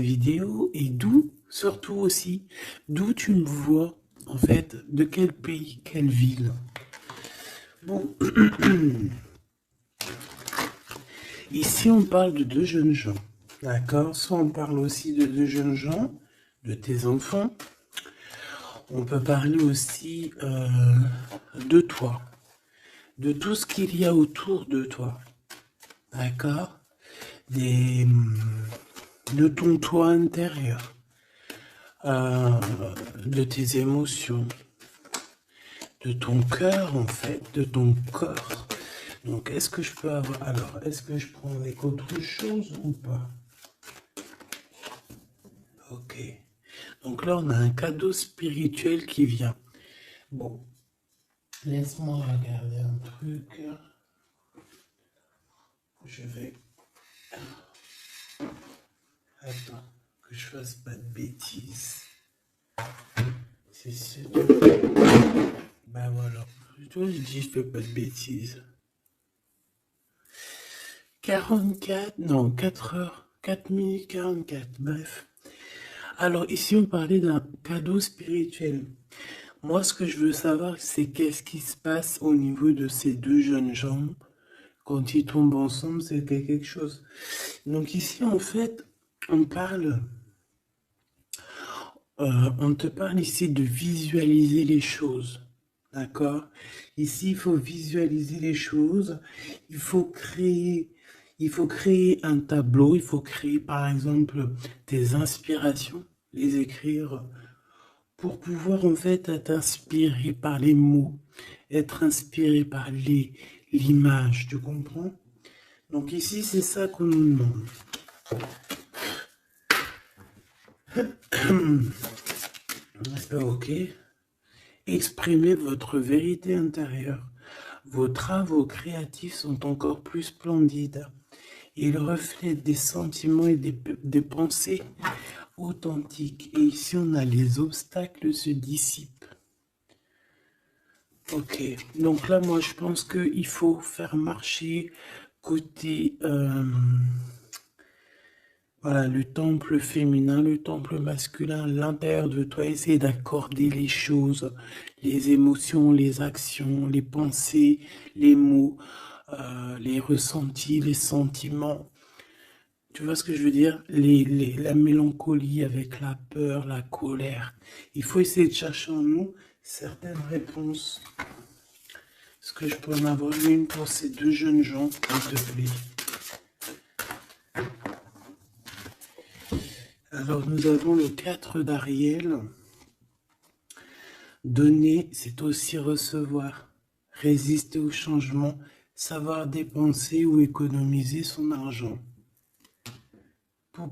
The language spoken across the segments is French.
vidéo et d'où, surtout aussi, d'où tu me vois, en fait, de quel pays, quelle ville. Bon, ici on parle de deux jeunes gens, d'accord? Soit on parle aussi de deux jeunes gens, de tes enfants. On peut parler aussi de toi, de tout ce qu'il y a autour de toi, d'accord? Des, de ton toi intérieur, euh, de tes émotions, de ton cœur en fait, de ton corps. Donc est-ce que je peux avoir... Alors, est-ce que je prends avec autre chose ou pas? Ok. Donc là, on a un cadeau spirituel qui vient. Bon, laisse-moi regarder un truc. Je vais... Attends, que je fasse pas de bêtises. C'est sûr. Ben voilà. Toi, je dis, je fais pas de bêtises. 44, non, 4 heures, 4 minutes 44, bref. Alors ici, on parlait d'un cadeau spirituel. Moi, ce que je veux savoir, c'est qu'est-ce qui se passe au niveau de ces deux jeunes gens. Quand ils tombent ensemble, c'est quelque chose. Donc ici, en fait, on parle... on te parle ici de visualiser les choses. D'accord? Ici, il faut visualiser les choses. Il faut créer, il faut créer un tableau. Il faut créer, par exemple, des inspirations, les écrire pour pouvoir, en fait, être inspiré par les mots, être inspiré par l'image. Tu comprends? Donc ici, c'est ça qu'on nous demande. Ok. Exprimez votre vérité intérieure. Vos travaux créatifs sont encore plus splendides. Ils reflètent des sentiments et des pensées authentiques. Et ici, on a les obstacles se dissipent. Ok, donc là, moi, je pense qu'il faut faire marcher côté... voilà, le temple féminin, le temple masculin, l'intérieur de toi, essayer d'accorder les choses, les émotions, les actions, les pensées, les mots, les ressentis, les sentiments. Tu vois ce que je veux dire? La mélancolie avec la peur, la colère. Il faut essayer de chercher en nous certaines réponses. Est-ce que je peux en avoir une pour ces deux jeunes gens, s'il te plaît? Alors, nous avons le 4 d'Ariel. Donner, c'est aussi recevoir. Résister au changement, savoir dépenser ou économiser son argent.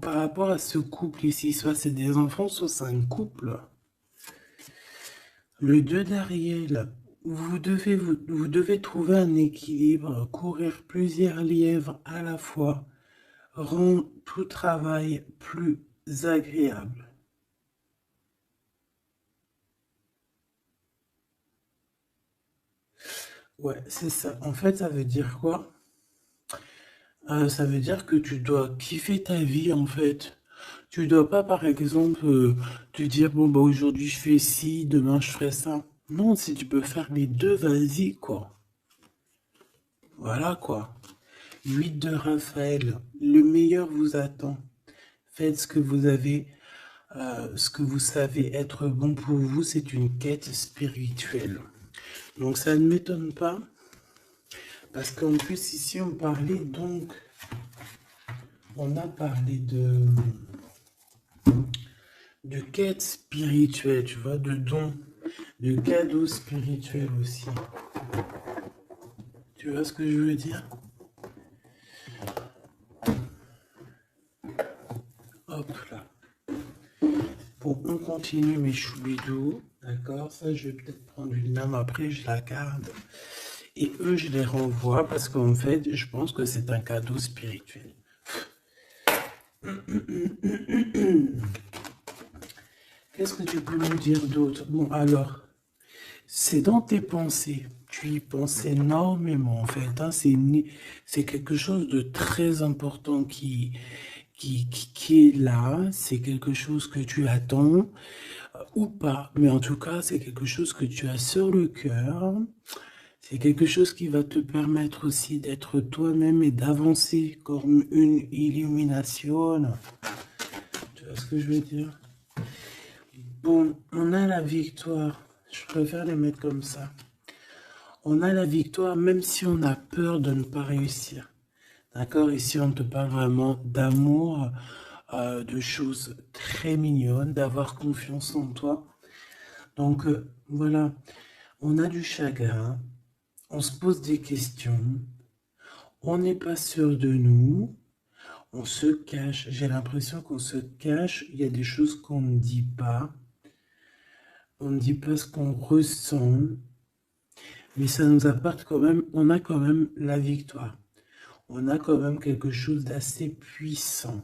Par rapport à ce couple ici, soit c'est des enfants, soit c'est un couple. Le 2 d'Ariel, vous devez trouver un équilibre, courir plusieurs lièvres à la fois, rend tout travail plus agréable. Ouais, c'est ça. En fait, ça veut dire quoi? Ça veut dire que tu dois kiffer ta vie, en fait. Tu dois pas, par exemple, te dire, bon, bah, aujourd'hui, je fais ci, demain, je ferai ça. Non, si tu peux faire les deux, vas-y, quoi. Voilà, quoi. 8 de Raphaël. Le meilleur vous attend. Faites ce que vous avez, ce que vous savez être bon pour vous. C'est une quête spirituelle. Donc, ça ne m'étonne pas. Parce qu'en plus, ici, on parlait donc... On a parlé de quête spirituelle, tu vois, de dons, de cadeaux spirituels aussi. Tu vois ce que je veux dire? Hop là. Bon, on continue mes choubidous, d'accord? Ça, je vais peut-être prendre une lame après, je la garde. Et eux, je les renvoie parce qu'en fait, je pense que c'est un cadeau spirituel. Qu'est-ce que tu peux me dire d'autre? Bon, alors, c'est dans tes pensées. Tu y penses énormément, en fait. Hein. C'est quelque chose de très important qui est là, c'est quelque chose que tu attends ou pas, mais en tout cas, c'est quelque chose que tu as sur le cœur. C'est quelque chose qui va te permettre aussi d'être toi-même et d'avancer comme une illumination. Tu vois ce que je veux dire? Bon, on a la victoire. Je préfère les mettre comme ça. On a la victoire même si on a peur de ne pas réussir. D'accord? Ici, on te parle vraiment d'amour, de choses très mignonnes, d'avoir confiance en toi. Donc, voilà, on a du chagrin, on se pose des questions, on n'est pas sûr de nous, on se cache. J'ai l'impression qu'on se cache, il y a des choses qu'on ne dit pas. On ne dit pas ce qu'on ressent, mais ça nous apporte quand même, on a quand même la victoire. On a quand même quelque chose d'assez puissant.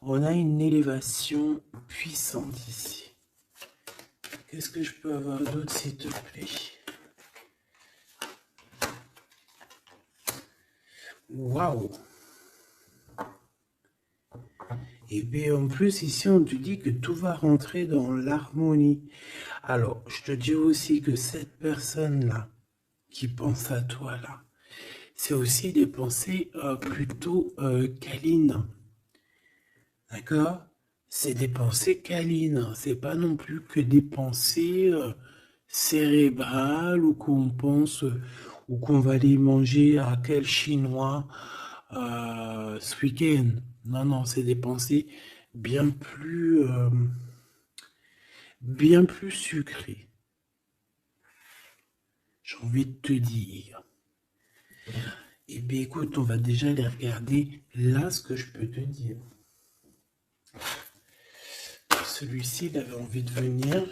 On a une élévation puissante ici. Qu'est-ce que je peux avoir d'autre, s'il te plaît? Waouh! Et bien en plus, ici, on te dit que tout va rentrer dans l'harmonie. Alors, je te dis aussi que cette personne-là, qui pense à toi là, c'est aussi des pensées plutôt câlines. D'accord? C'est des pensées câlines. C'est pas non plus que des pensées cérébrales ou qu'on pense ou qu'on va aller manger à quel chinois ce week-end. Non, non, c'est des pensées bien bien plus sucrées. J'ai envie de te dire. Eh bien, écoute, on va déjà les regarder. Là, ce que je peux te dire. Celui-ci, il avait envie de venir.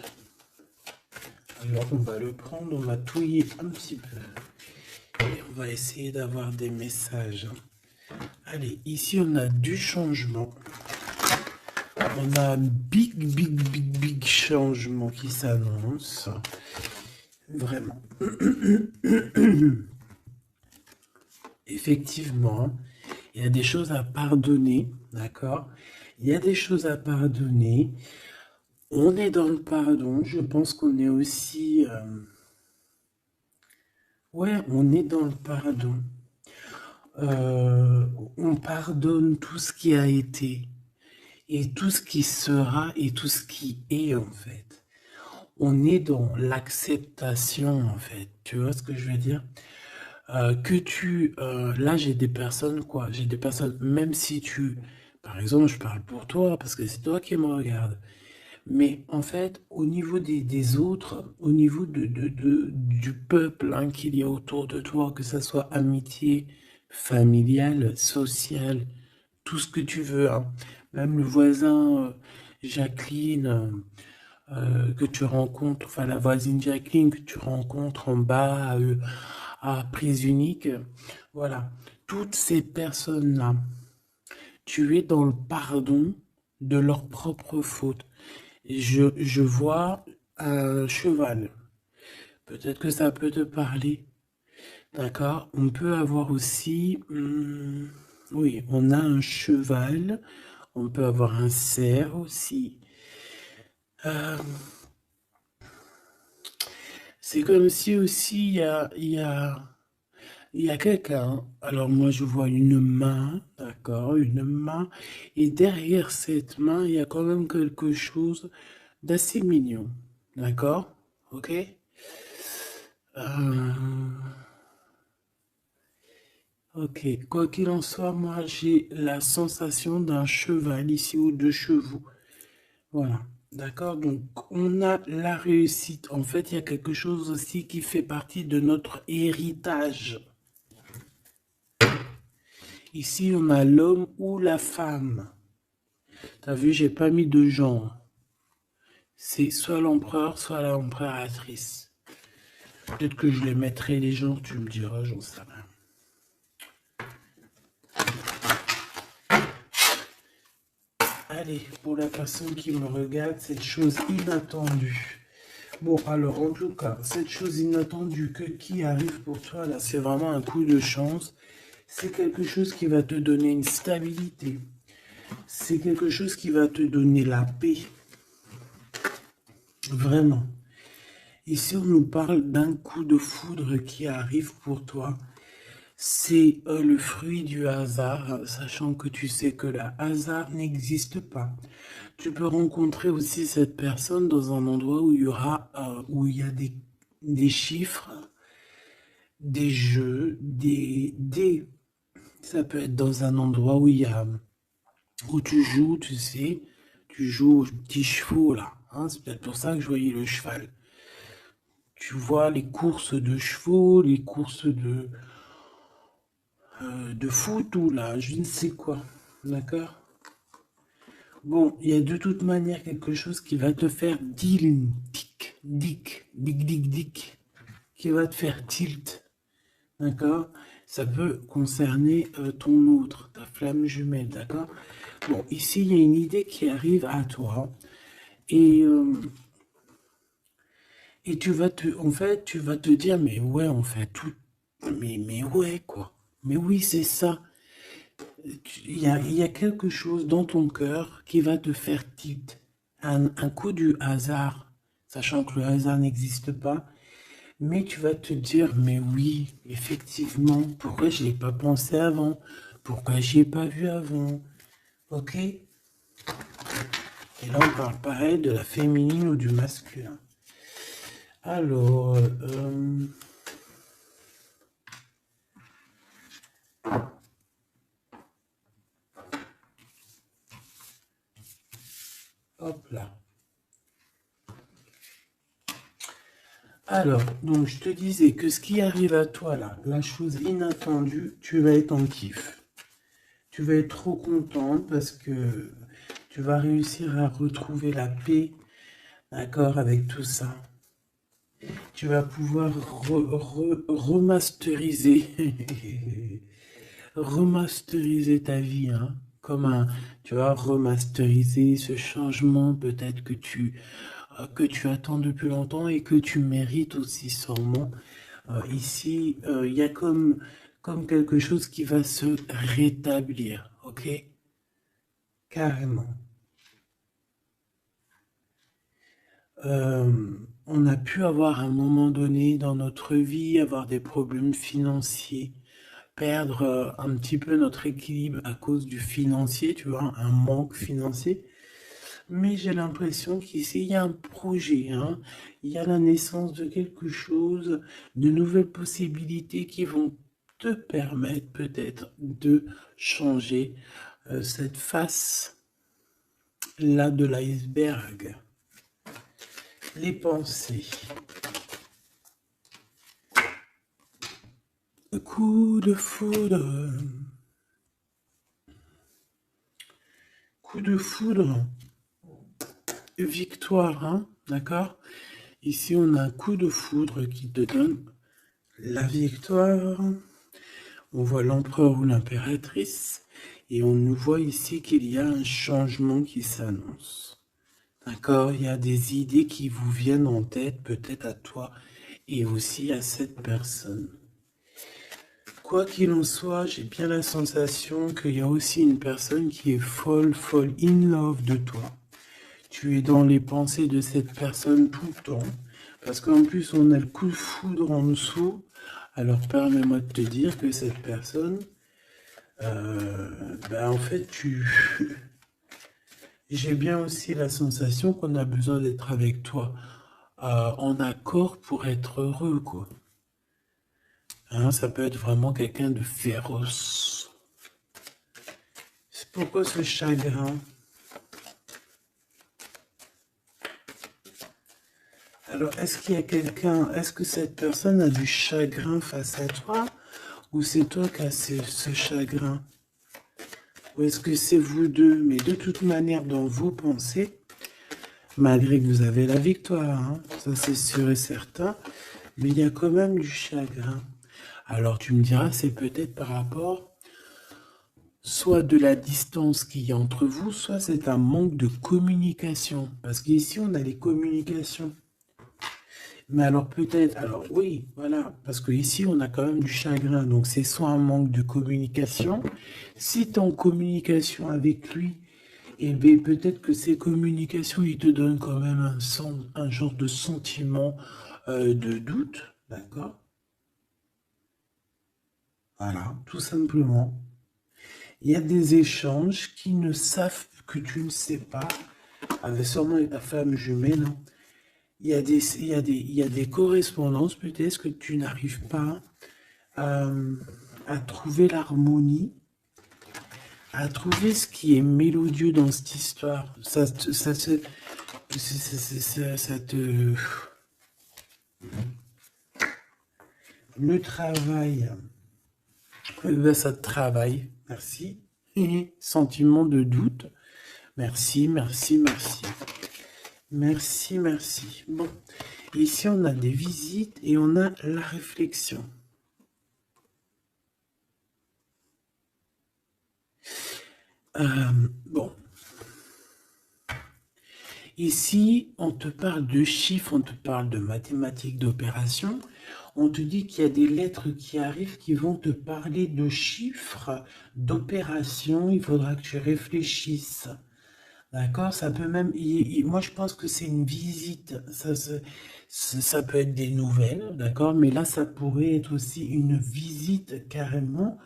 Alors, on va le prendre, on va touiller un petit peu. Et on va essayer d'avoir des messages. Allez, ici, on a du changement. On a un big changement qui s'annonce. Vraiment. Effectivement, il y a des choses à pardonner, d'accord? Il y a des choses à pardonner. On est dans le pardon. Je pense qu'on est aussi... Ouais, on est dans le pardon. On pardonne tout ce qui a été et tout ce qui sera et tout ce qui est en fait. On est dans l'acceptation en fait. Tu vois ce que je veux dire? Là j'ai des personnes quoi, j'ai des personnes, même si par exemple je parle pour toi parce que c'est toi qui me regardes, mais en fait au niveau des autres, au niveau du peuple hein, qu'il y a autour de toi, que ça soit amitié, familiale, sociale, tout ce que tu veux, hein. Même le voisin Jacqueline que tu rencontres, enfin la voisine Jacqueline que tu rencontres en bas à prise unique, voilà, toutes ces personnes-là, tu es dans le pardon de leurs propres fautes. Je vois un cheval. Peut-être que ça peut te parler. D'accord? On peut avoir aussi... oui, on a un cheval. On peut avoir un cerf aussi. C'est comme si aussi il y a quelqu'un. Alors moi je vois une main, d'accord, une main. Et derrière cette main, il y a quand même quelque chose d'assez mignon. D'accord? Ok? Euh, ok. Quoi qu'il en soit, moi j'ai la sensation d'un cheval ici ou de chevaux. Voilà. D'accord? Donc, on a la réussite. En fait, il y a quelque chose aussi qui fait partie de notre héritage. Ici, on a l'homme ou la femme. T'as vu, j'ai pas mis de genre. C'est soit l'empereur, soit l'empereur-actrice. Peut-être que je les mettrai les genres, tu me diras, j'en sais rien. Allez, pour la personne qui me regarde, cette chose inattendue. Bon, alors, en tout cas, cette chose inattendue qui arrive pour toi, là, c'est vraiment un coup de chance. C'est quelque chose qui va te donner une stabilité. C'est quelque chose qui va te donner la paix. Vraiment. Ici, on nous parle d'un coup de foudre qui arrive pour toi. C'est le fruit du hasard, sachant que tu sais que le hasard n'existe pas. Tu peux rencontrer aussi cette personne dans un endroit où où il y a des chiffres, des jeux, ça peut être dans un endroit où tu joues, tu sais, tu joues aux petits chevaux là. Hein, c'est peut-être pour ça que je voyais le cheval. Tu vois les courses de chevaux, les courses de foot ou là, je ne sais quoi. D'accord? Bon, il y a de toute manière quelque chose qui va te faire dick, qui va te faire tilt. D'accord? Ça peut concerner ton autre, ta flamme jumelle. D'accord? Bon, ici, il y a une idée qui arrive à toi. Et, euh, et en fait, tu vas te dire, mais ouais, on fait tout. Mais ouais, quoi. Mais oui, c'est ça. Il y a quelque chose dans ton cœur qui va te faire tilt. Un coup du hasard, sachant que le hasard n'existe pas, mais tu vas te dire, mais oui, effectivement, pourquoi je n'y ai pas pensé avant? Pourquoi j'y ai pas vu avant? Ok? Et là, on parle pareil de la féminine ou du masculin. Alors, hop là. Alors, donc je te disais que ce qui arrive à toi là, la chose inattendue, tu vas être en kiff. Tu vas être trop content parce que tu vas réussir à retrouver la paix, d'accord, avec tout ça. Tu vas pouvoir remasteriser, remasteriser ta vie, hein, tu vas remasteriser ce changement peut-être que tu attends depuis longtemps et que tu mérites aussi sûrement. Ici, il y a comme quelque chose qui va se rétablir, ok? Carrément. On a pu avoir à un moment donné dans notre vie, avoir des problèmes financiers, perdre un petit peu notre équilibre à cause du financier, tu vois, un manque financier. Mais j'ai l'impression qu'ici, il y a un projet, hein. Il y a la naissance de quelque chose, de nouvelles possibilités qui vont te permettre peut-être de changer cette face-là de l'iceberg. Les pensées. Coup de foudre. Coup de foudre. Victoire, hein, d'accord? Ici, on a un coup de foudre qui te donne la victoire. On voit l'empereur ou l'impératrice. Et on nous voit ici qu'il y a un changement qui s'annonce. D'accord? Il y a des idées qui vous viennent en tête, peut-être à toi et aussi à cette personne. Quoi qu'il en soit, j'ai bien la sensation qu'il y a aussi une personne qui est folle in love de toi. Tu es dans les pensées de cette personne tout le temps. Parce qu'en plus, on a le coup de foudre en dessous. Alors, permets-moi de te dire que cette personne, en fait, j'ai bien aussi la sensation qu'on a besoin d'être avec toi en accord pour être heureux, quoi. Hein, ça peut être vraiment quelqu'un de féroce. C'est pourquoi ce chagrin? Alors, est-ce qu'il y a quelqu'un, est-ce que cette personne a du chagrin face à toi ou c'est toi qui as ce chagrin? Ou est-ce que c'est vous deux? Mais de toute manière, dans vos pensées, malgré que vous avez la victoire, hein, ça c'est sûr et certain, mais il y a quand même du chagrin. Alors tu me diras, c'est peut-être par rapport soit de la distance qu'il y a entre vous, soit c'est un manque de communication. Parce qu'ici, on a les communications. Mais alors peut-être, alors oui, voilà, parce que ici on a quand même du chagrin, donc c'est soit un manque de communication. Si tu es en communication avec lui, et bien peut-être que ces communications, il te donnent quand même un genre de sentiment de doute, d'accord? Voilà, tout simplement. Il y a des échanges qui ne savent que tu ne sais pas, avec sûrement ta femme jumelle, hein. Il y a des correspondances peut-être que tu n'arrives pas à, à trouver l'harmonie, à trouver ce qui est mélodieux dans cette histoire. Ça te... Le travail, ben, ça te travaille. Merci. Sentiment de doute. Merci, merci, merci. Merci, merci. Bon, ici on a des visites et on a la réflexion. Bon, ici on te parle de chiffres, on te parle de mathématiques, d'opérations. On te dit qu'il y a des lettres qui arrivent qui vont te parler de chiffres, d'opérations. Il faudra que tu réfléchisses. D'accord, ça peut même. Moi, je pense que c'est une visite. Ça peut être des nouvelles, d'accord, mais là, ça pourrait être aussi une visite carrément.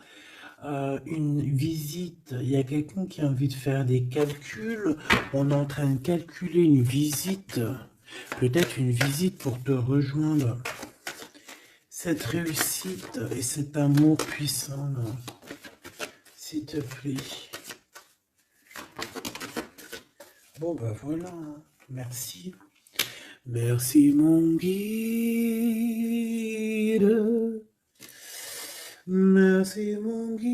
Une visite. Il y a quelqu'un qui a envie de faire des calculs. On est en train de calculer une visite. Peut-être une visite pour te rejoindre. Cette réussite et cet amour puissant, là, s'il te plaît. Bon, ben voilà, hein. Merci. Merci, mon guide. Merci, mon guide.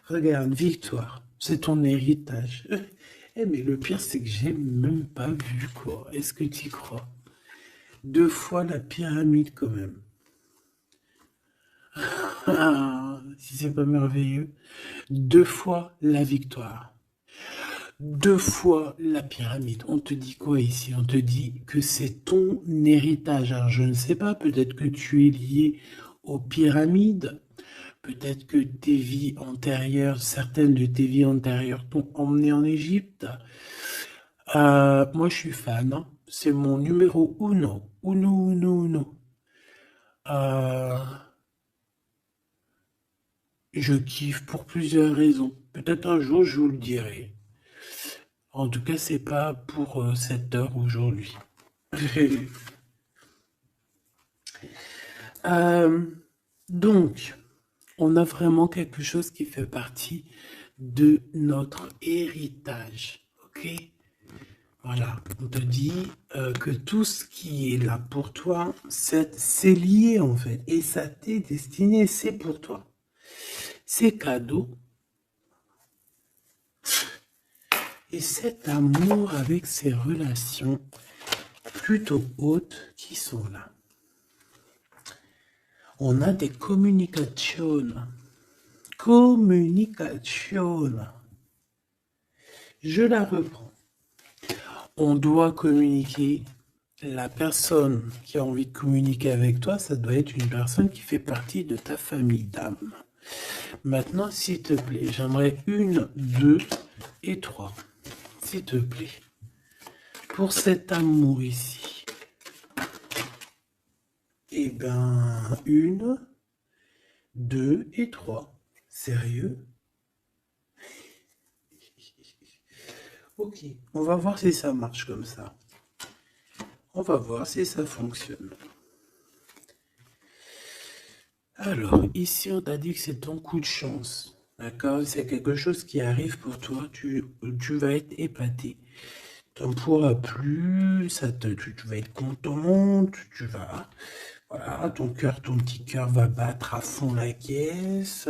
Regarde, victoire, c'est ton héritage. Eh, mais le pire, c'est que j'ai même pas vu, quoi. Est-ce que tu y crois? 2 fois la pyramide, quand même. Ah, si c'est pas merveilleux. 2 fois la victoire. 2 fois la pyramide. On te dit quoi ici? On te dit que c'est ton héritage. Alors, je ne sais pas, peut-être que tu es lié aux pyramides. Peut-être que tes vies antérieures, certaines de tes vies antérieures t'ont emmené en Égypte. Moi, je suis fan, hein. C'est mon numéro uno. Uno, uno, uno. Euh, je kiffe pour plusieurs raisons. Peut-être un jour, je vous le dirai. En tout cas, c'est pas pour cette heure aujourd'hui. Euh, donc, on a vraiment quelque chose qui fait partie de notre héritage. Ok? Voilà, on te dit que tout ce qui est là pour toi, c'est lié en fait. Et ça t'est destiné, c'est pour toi. C'est cadeau. Et cet amour avec ces relations plutôt hautes qui sont là. On a des communications. Communication. Je la reprends. On doit communiquer. La personne qui a envie de communiquer avec toi, ça doit être une personne qui fait partie de ta famille d'âme. Maintenant, s'il te plaît, j'aimerais 1, 2 et 3. S'il te plaît. Pour cet amour ici. Eh ben, 1, 2 et 3. Sérieux? Ok, on va voir si ça marche comme ça. On va voir si ça fonctionne. Alors, ici, on t'a dit que c'est ton coup de chance. D'accord? C'est quelque chose qui arrive pour toi. Tu vas être épaté. Tu n'en pourras plus. Tu vas être content. Tu vas. Voilà, ton petit cœur va battre à fond la caisse.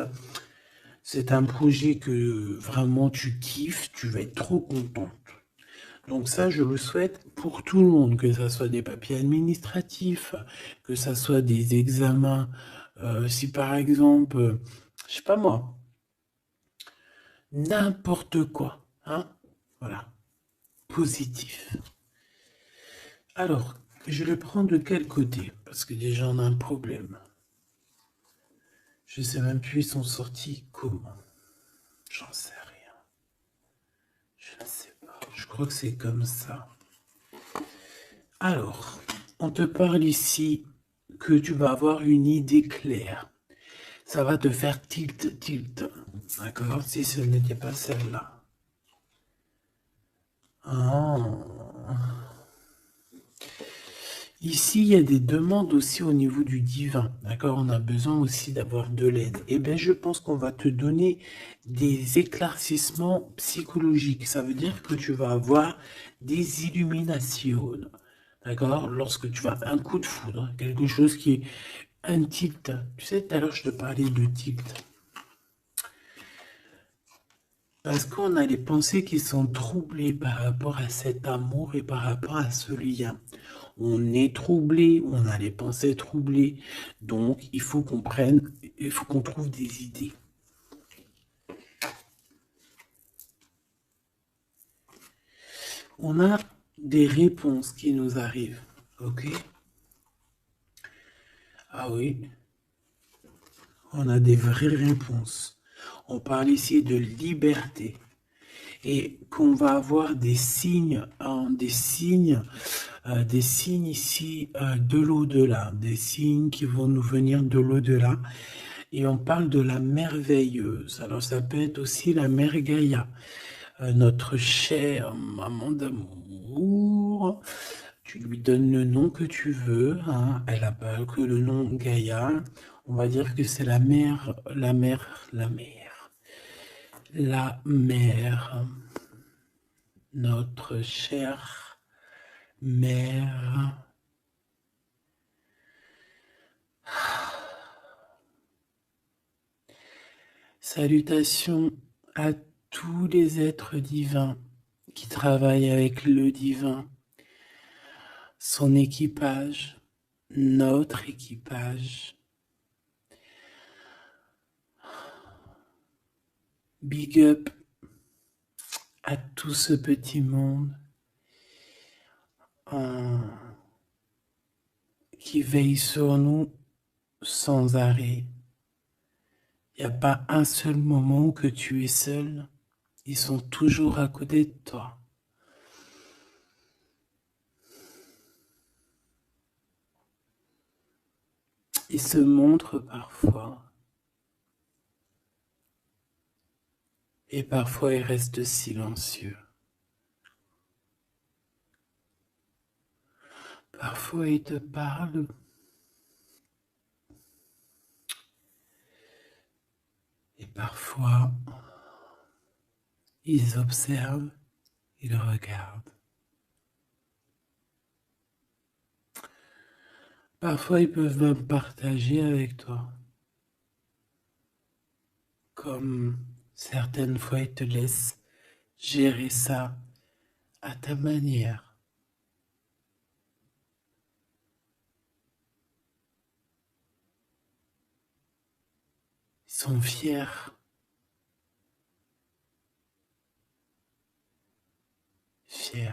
C'est un projet que vraiment tu kiffes. Tu vas être trop contente. Donc ça, je le souhaite pour tout le monde, que ça soit des papiers administratifs, que ça soit des examens. Si par exemple, je sais pas moi, n'importe quoi, hein, voilà, positif. Alors, je le prends de quel côté? Parce que déjà, on a un problème. Je sais même plus, ils sont sortis comment. J'en sais rien. Je ne sais pas. Je crois que c'est comme ça. Alors, on te parle ici que tu vas avoir une idée claire. Ça va te faire tilt, tilt. D'accord? Si ce n'était pas celle-là. Ah. Ici, il y a des demandes aussi au niveau du divin. D'accord? On a besoin aussi d'avoir de l'aide. Eh bien, je pense qu'on va te donner des éclaircissements psychologiques. Ça veut dire que tu vas avoir des illuminations. D'accord? Lorsque tu vas un coup de foudre, quelque chose qui est un tilt. Tu sais, tout à l'heure, je te parlais de tilt. Parce qu'on a les pensées qui sont troublées par rapport à cet amour et par rapport à ce lien. On est troublé, on a les pensées troublées. Donc, il faut qu'on prenne, il faut qu'on trouve des idées. On a des réponses qui nous arrivent. Ok? Ah oui, on a des vraies réponses. On parle ici de liberté. Et qu'on va avoir des signes, hein, des signes ici de l'au-delà, des signes qui vont nous venir de l'au-delà. Et on parle de la merveilleuse. Alors ça peut être aussi la mère Gaïa, notre chère maman d'amour. Tu lui donnes le nom que tu veux, hein. Elle n'a pas que le nom Gaïa. On va dire que c'est la mère, la mère, notre chère mère. Salutations à tous les êtres divins qui travaillent avec le divin, son équipage, notre équipage. Big up à tout ce petit monde qui veille sur nous sans arrêt. Il n'y a pas un seul moment que tu es seul. Ils sont toujours à côté de toi. Ils se montrent parfois. Et parfois ils restent silencieux. Parfois ils te parlent. Et parfois ils observent, ils regardent. Parfois ils peuvent même partager avec toi. Comme certaines fois ils te laissent gérer ça à ta manière. Ils sont fiers. Fiers.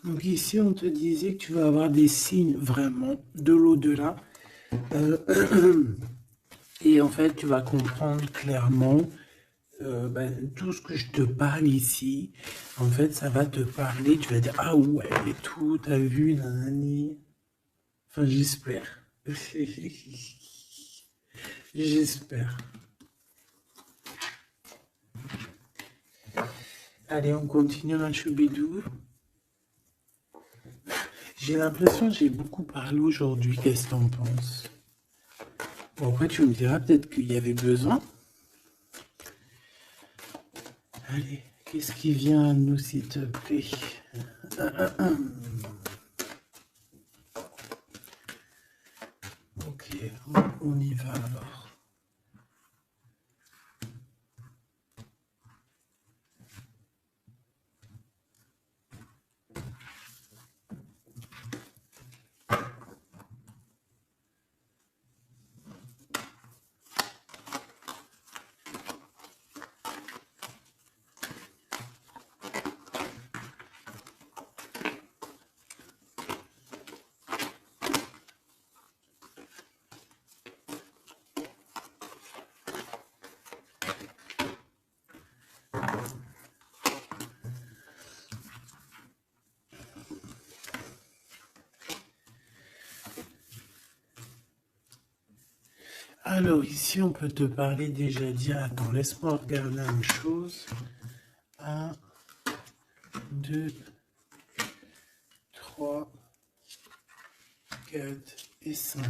Donc ici, on te disait que tu vas avoir des signes vraiment de l'au-delà. Et en fait, tu vas comprendre clairement tout ce que je te parle ici. En fait, ça va te parler. Tu vas dire, ah ouais, et tout, t'as vu, nanani. Enfin, j'espère. J'espère. Allez, on continue, ma choubidou. J'ai l'impression que j'ai beaucoup parlé aujourd'hui. Qu'est-ce que t'en penses? Bon, après, tu me diras peut-être qu'il y avait besoin. Allez, qu'est-ce qui vient à nous, s'il te plaît? Ok, on y va alors. Alors ici, on peut te parler déjà dire, attends, laisse-moi regarder une chose. 1, 2, 3, 4 et 5.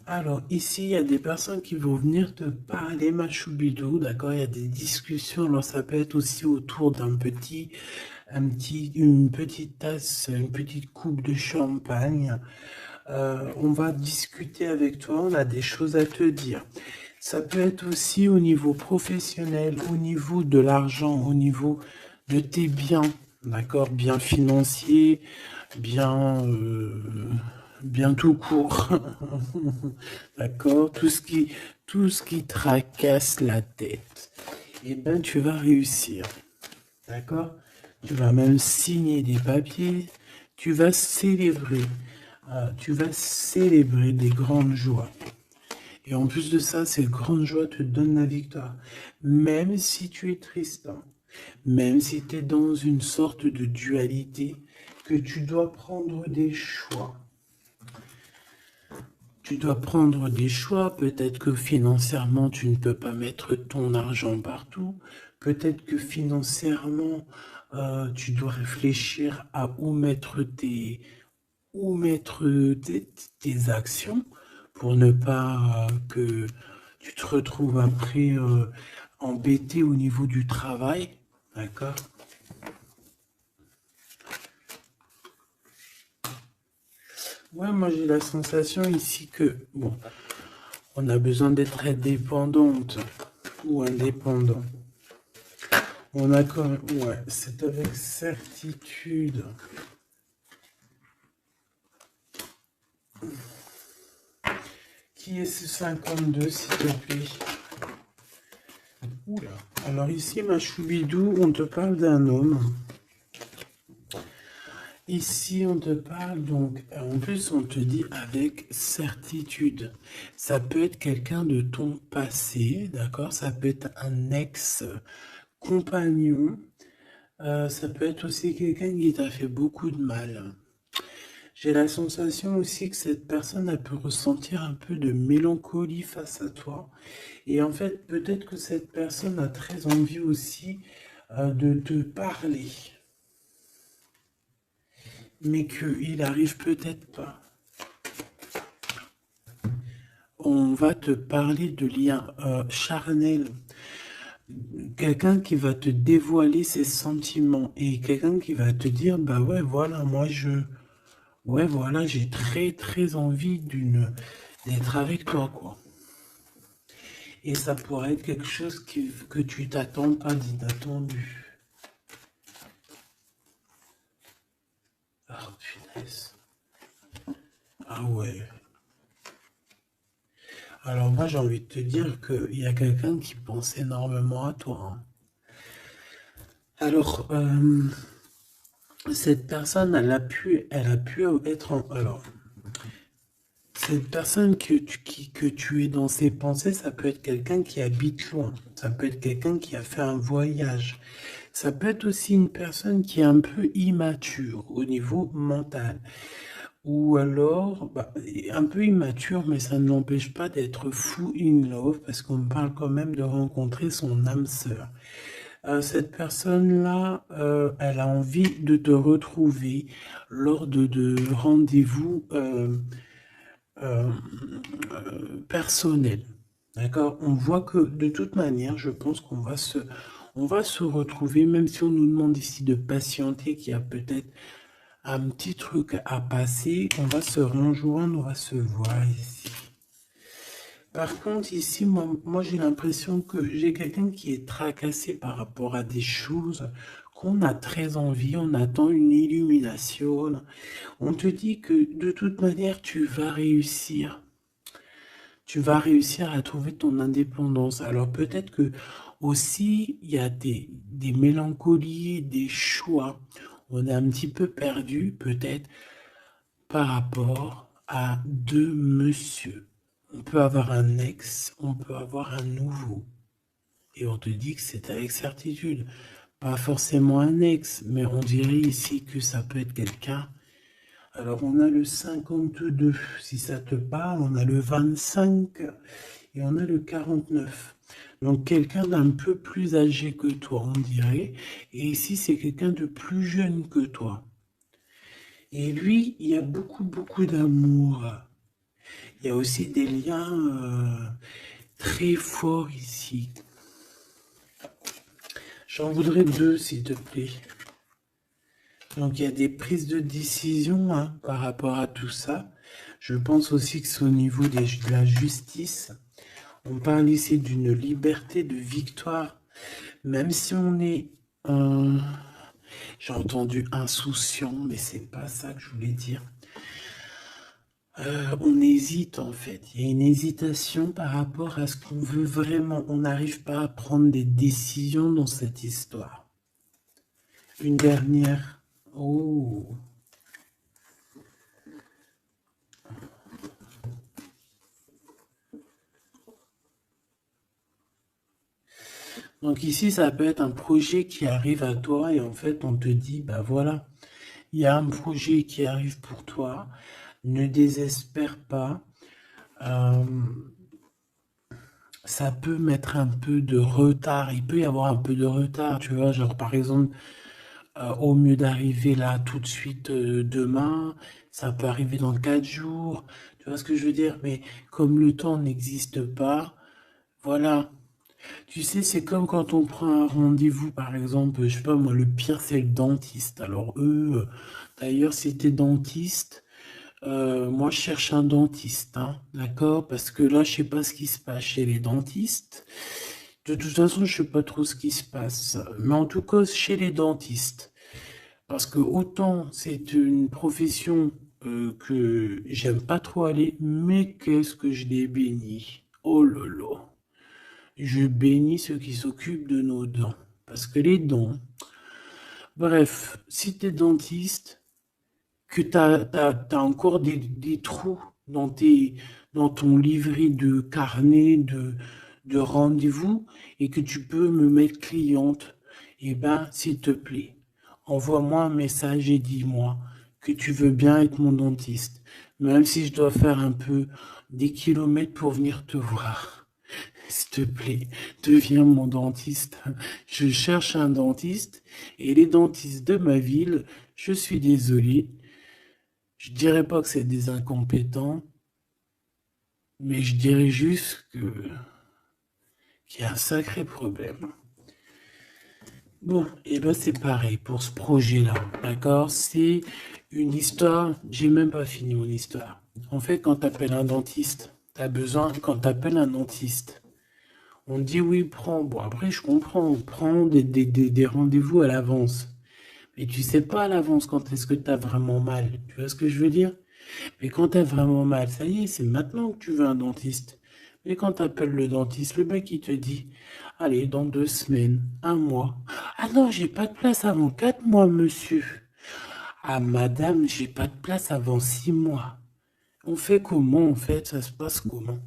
Alors, ici, il y a des personnes qui vont venir te parler, ma choubidou, d'accord? Il y a des discussions, alors ça peut être aussi autour une petite tasse, une petite coupe de champagne. On va discuter avec toi, on a des choses à te dire. Ça peut être aussi au niveau professionnel, au niveau de l'argent, au niveau de tes biens, d'accord? Biens financiers, bien tout court, d'accord? Tout ce qui tracasse la tête, eh ben, tu vas réussir, d'accord? Tu vas même signer des papiers, tu vas célébrer, des grandes joies. Et en plus de ça, ces grandes joies te donnent la victoire. Même si tu es triste, hein, même si tu es dans une sorte de dualité, que tu dois prendre des choix. Tu dois prendre des choix. Peut-être que financièrement, tu ne peux pas mettre ton argent partout. Peut-être que financièrement, tu dois réfléchir à tes actions pour ne pas que tu te retrouves après embêté au niveau du travail. D'accord? Ouais, moi j'ai la sensation ici que, bon, on a besoin d'être indépendante ou indépendant. On a quand même, ouais, c'est avec certitude. Qui est ce 52, s'il te plaît? Oula. Alors ici, ma choubidou, on te parle d'un homme. Ici, on te parle donc, en plus, on te dit avec certitude. Ça peut être quelqu'un de ton passé, d'accord? Ça peut être un ex-compagnon. Ça peut être aussi quelqu'un qui t'a fait beaucoup de mal. J'ai la sensation aussi que cette personne a pu ressentir un peu de mélancolie face à toi. Et en fait, peut-être que cette personne a très envie aussi de te parler, mais qu'il arrive peut-être pas. On va te parler de liens charnels. Quelqu'un qui va te dévoiler ses sentiments et quelqu'un qui va te dire, bah ouais, voilà, ouais, voilà, j'ai très, très envie d'être avec toi, quoi. Et ça pourrait être quelque chose que tu t'attends pas d'inattendu. Ah, punaise. Ah ouais. Alors moi, j'ai envie de te dire qu'il y a quelqu'un qui pense énormément à toi, hein. Alors, cette personne, elle a pu être alors, cette personne que tu es dans ses pensées, ça peut être quelqu'un qui habite loin. Ça peut être quelqu'un qui a fait un voyage. Ça peut être aussi une personne qui est un peu immature au niveau mental. Ou alors, bah, un peu immature, mais ça ne l'empêche pas d'être fou in love, parce qu'on parle quand même de rencontrer son âme sœur. Cette personne-là, elle a envie de te retrouver lors de rendez-vous euh, personnels. D'accord? On voit que de toute manière, je pense on va se retrouver, même si on nous demande ici de patienter, qu'il y a peut-être un petit truc à passer, on va se rejoindre, on va se voir ici. Par contre, ici, moi j'ai l'impression que j'ai quelqu'un qui est tracassé par rapport à des choses qu'on a très envie, on attend une illumination. On te dit que de toute manière, tu vas réussir. Tu vas réussir à trouver ton indépendance. Alors peut-être que aussi, il y a des mélancolies, des choix. On est un petit peu perdu, peut-être, par rapport à deux monsieur. On peut avoir un ex, on peut avoir un nouveau. Et on te dit que c'est avec certitude. Pas forcément un ex, mais on dirait ici que ça peut être quelqu'un Alors, on a le 52, si ça te parle, on a le 25 et on a le 49. Donc, quelqu'un d'un peu plus âgé que toi, on dirait. Et ici, c'est quelqu'un de plus jeune que toi. Et lui, il y a beaucoup, beaucoup d'amour. Il y a aussi des liens très forts ici. J'en voudrais deux, s'il te plaît. Donc, il y a des prises de décision hein, par rapport à tout ça. Je pense aussi que c'est au niveau de la justice. On parle ici d'une liberté de victoire. Même si on est, j'ai entendu insouciant, mais c'est pas ça que je voulais dire. On hésite en fait. Il y a une hésitation par rapport à ce qu'on veut vraiment. On n'arrive pas à prendre des décisions dans cette histoire. Une dernière. Oh. Donc ici, ça peut être un projet qui arrive à toi et en fait, on te dit, bah voilà, il y a un projet qui arrive pour toi. Ne désespère pas. Euh, ça peut mettre un peu de retard. Il peut y avoir un peu de retard, tu vois. Genre, par exemple, au mieux d'arriver là tout de suite demain, ça peut arriver dans 4 jours. Tu vois ce que je veux dire? Mais comme le temps n'existe pas, voilà. Tu sais, c'est comme quand on prend un rendez-vous, par exemple, je sais pas moi, le pire c'est le dentiste. Alors eux, d'ailleurs, si t'es dentiste, moi je cherche un dentiste, hein, d'accord? Parce que là, je sais pas ce qui se passe chez les dentistes. De toute façon, je sais pas trop ce qui se passe. Mais en tout cas, chez les dentistes. Parce que autant c'est une profession que j'aime pas trop aller, mais qu'est-ce que je l'ai béni. Oh là là. Je bénis ceux qui s'occupent de nos dents. Parce que les dents, bref, si tu es dentiste, que tu as encore des trous dans ton livret de carnet de rendez-vous et que tu peux me mettre cliente, eh ben, s'il te plaît, envoie-moi un message et dis-moi que tu veux bien être mon dentiste, même si je dois faire un peu des kilomètres pour venir te voir. S'il te plaît, deviens mon dentiste. Je cherche un dentiste et les dentistes de ma ville, je suis désolé, je dirais pas que c'est des incompétents, mais je dirais juste qu'il y a un sacré problème. Bon, et ben c'est pareil pour ce projet-là, d'accord? C'est une histoire, j'ai même pas fini mon histoire. En fait, quand t'appelles un dentiste, quand t'appelles un dentiste, on dit oui, prends. Bon, après, je comprends, prends des rendez-vous à l'avance. Mais tu sais pas à l'avance quand est-ce que t'as vraiment mal. Tu vois ce que je veux dire? Mais quand t'as vraiment mal, ça y est, c'est maintenant que tu veux un dentiste. Mais quand t'appelles le dentiste, le mec il te dit, allez, dans 2 semaines, un mois. Ah non, j'ai pas de place avant 4 mois, monsieur. Ah madame, j'ai pas de place avant 6 mois. On fait comment en fait? Ça se passe comment?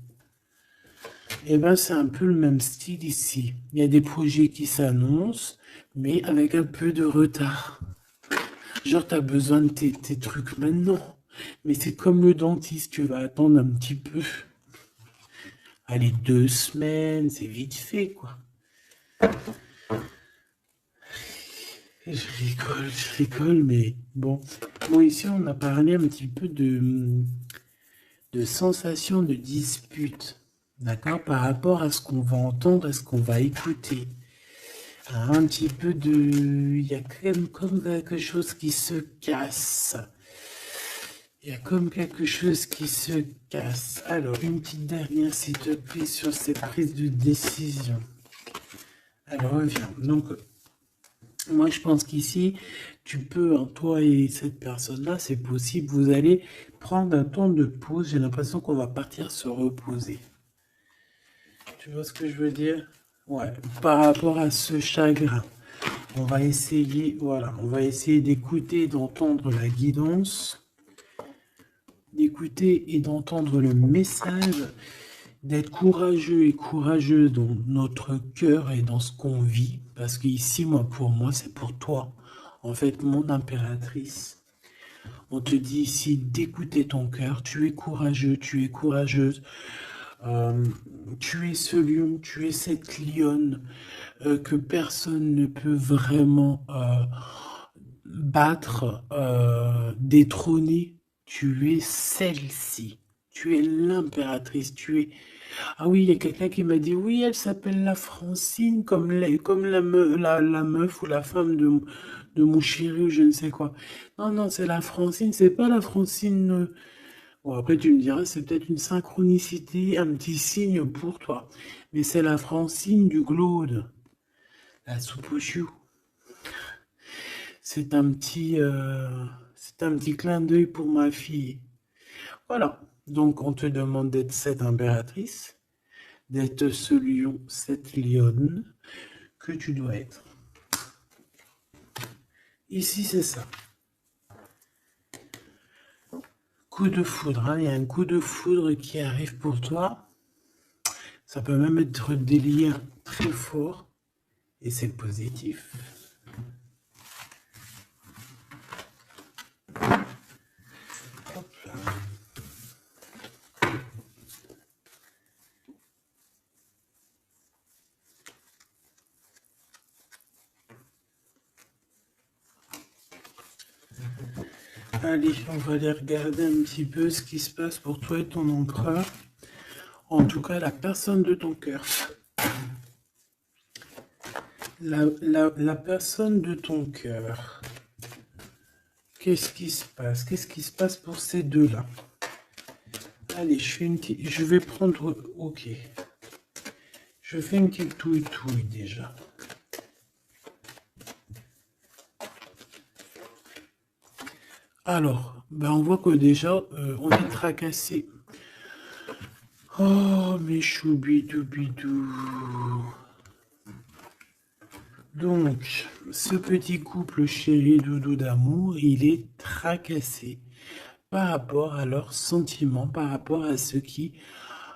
Eh ben, c'est un peu le même style ici. Il y a des projets qui s'annoncent, mais avec un peu de retard. Genre, tu as besoin de tes trucs maintenant. Mais c'est comme le dentiste, tu vas attendre un petit peu. Allez, 2 semaines, c'est vite fait, quoi. Je rigole, mais bon. Bon, ici, on a parlé un petit peu de sensation de dispute. D'accord? Par rapport à ce qu'on va entendre, à ce qu'on va écouter. Un petit peu de... Il y a comme quelque chose qui se casse. Il y a comme quelque chose qui se casse. Alors, une petite dernière, s'il te plaît, sur cette prise de décision. Alors, reviens. Donc, moi, je pense qu'ici, tu peux, toi et cette personne-là, c'est possible, vous allez prendre un temps de pause. J'ai l'impression qu'on va partir se reposer. Tu vois ce que je veux dire? Ouais, par rapport à ce chagrin. On va essayer, voilà, on va essayer d'écouter, d'entendre la guidance, d'écouter et d'entendre le message, d'être courageux et courageuse dans notre cœur et dans ce qu'on vit. Parce qu'ici, moi, pour moi, c'est pour toi. En fait, mon impératrice. On te dit ici d'écouter ton cœur. Tu es courageux, tu es courageuse. Euh, Tu es ce lion, tu es cette lionne que personne ne peut vraiment battre, détrôner. Tu es celle-ci. Tu es l'impératrice. Tu es... Ah oui, il y a quelqu'un qui m'a dit, oui, elle s'appelle la Francine, comme la meuf ou la femme de mon chéri ou je ne sais quoi. Non, non, c'est la Francine, c'est pas la Francine. Bon, après, tu me diras, c'est peut-être une synchronicité, un petit signe pour toi. Mais c'est la Francine du Glaude, la soupe aux choux. C'est un petit clin d'œil pour ma fille. Voilà. Donc, on te demande d'être cette impératrice, d'être ce lion, cette lionne que tu dois être. Ici, c'est ça. Coup de foudre, hein. Il y a un coup de foudre qui arrive pour toi. Ça peut même être des liens très forts et c'est positif. Hop là. Allez, on va aller regarder un petit peu ce qui se passe pour toi et ton empereur. En tout cas, la personne de ton cœur. La personne de ton cœur. Qu'est-ce qui se passe? Qu'est-ce qui se passe pour ces deux-là? Allez, je vais prendre... Ok. Je fais une petite touille déjà. Alors, ben on voit que déjà, on est tracassé. Oh, mes choubidou-bidou. Donc, ce petit couple chéri doudou d'amour, il est tracassé par rapport à leurs sentiments, par rapport à ce qui,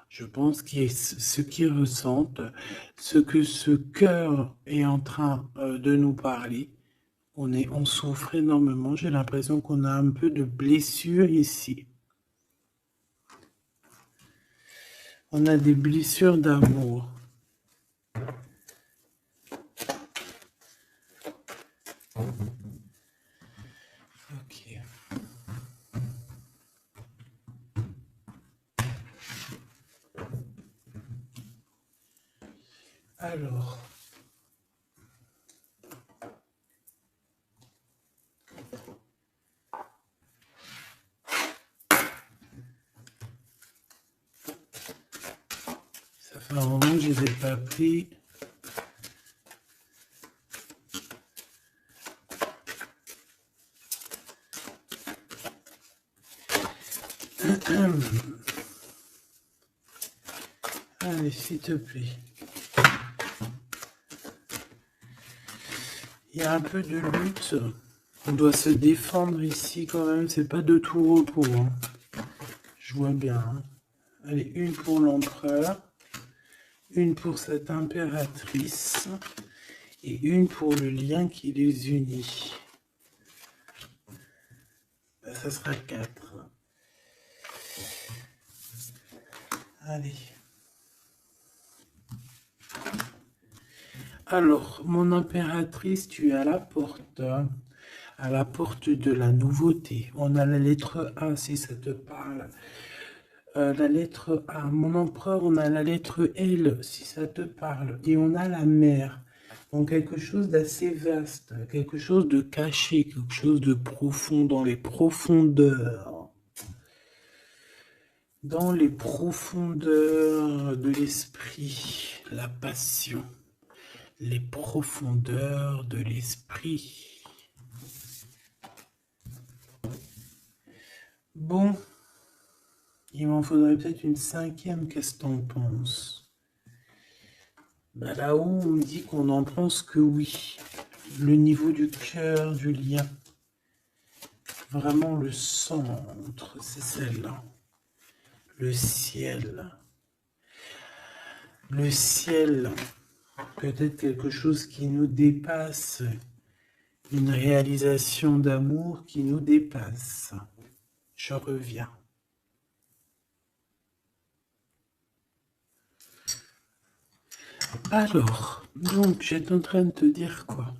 je pense, ce qu'ils ressentent, ce que ce cœur est en train de nous parler. On souffre énormément. J'ai l'impression qu'on a un peu de blessure ici. On a des blessures d'amour. Ok. Alors. Ça fait un moment que je les ai pas pris. Allez, s'il te plaît. Il y a un peu de lutte. On doit se défendre ici quand même. C'est pas de tout repos. Hein. Je vois bien. Hein. Allez, une pour l'empereur. Une pour cette impératrice. Et une pour le lien qui les unit. Ben, ça sera 4. Allez. Alors, mon impératrice, tu es à la porte de la nouveauté. On a la lettre A, si ça te parle. La lettre A. Mon empereur, on a la lettre L, si ça te parle. Et on a la mer. Donc, quelque chose d'assez vaste, quelque chose de caché, quelque chose de profond dans les profondeurs. Dans les profondeurs de l'esprit, la passion. Les profondeurs de l'esprit. Bon, il m'en faudrait peut-être une cinquième, qu'est-ce que t'en penses? Bah là-haut, on me dit qu'on n'en pense que oui. Le niveau du cœur, du lien. Vraiment le centre, c'est celle-là. Le ciel. Le ciel, peut-être quelque chose qui nous dépasse, Une réalisation d'amour qui nous dépasse. Je reviens. Alors, donc, j'étais en train de te dire quoi?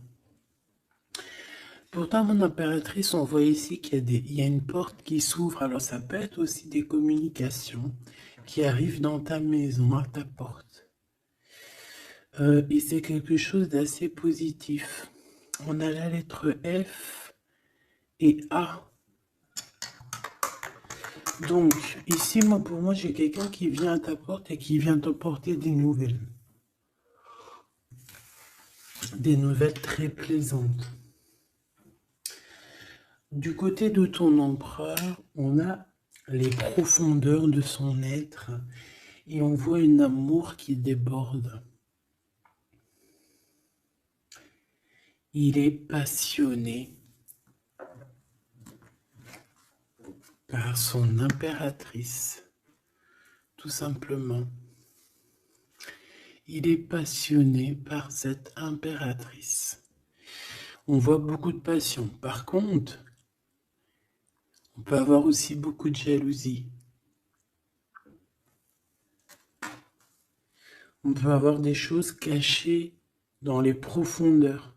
Pourtant, mon impératrice, on voit ici qu'il y a une porte qui s'ouvre. Alors, ça peut être aussi des communications qui arrivent dans ta maison, à ta porte. Et c'est quelque chose d'assez positif. On a la lettre F et A. Donc, ici, pour moi, j'ai quelqu'un qui vient à ta porte et qui vient t'apporter des nouvelles. Des nouvelles très plaisantes. Du côté de ton empereur, on a les profondeurs de son être et on voit un amour qui déborde. Il est passionné par son impératrice, tout simplement. Il est passionné par cette impératrice. On voit beaucoup de passion. Par contre, on peut avoir aussi beaucoup de jalousie. On peut avoir des choses cachées dans les profondeurs.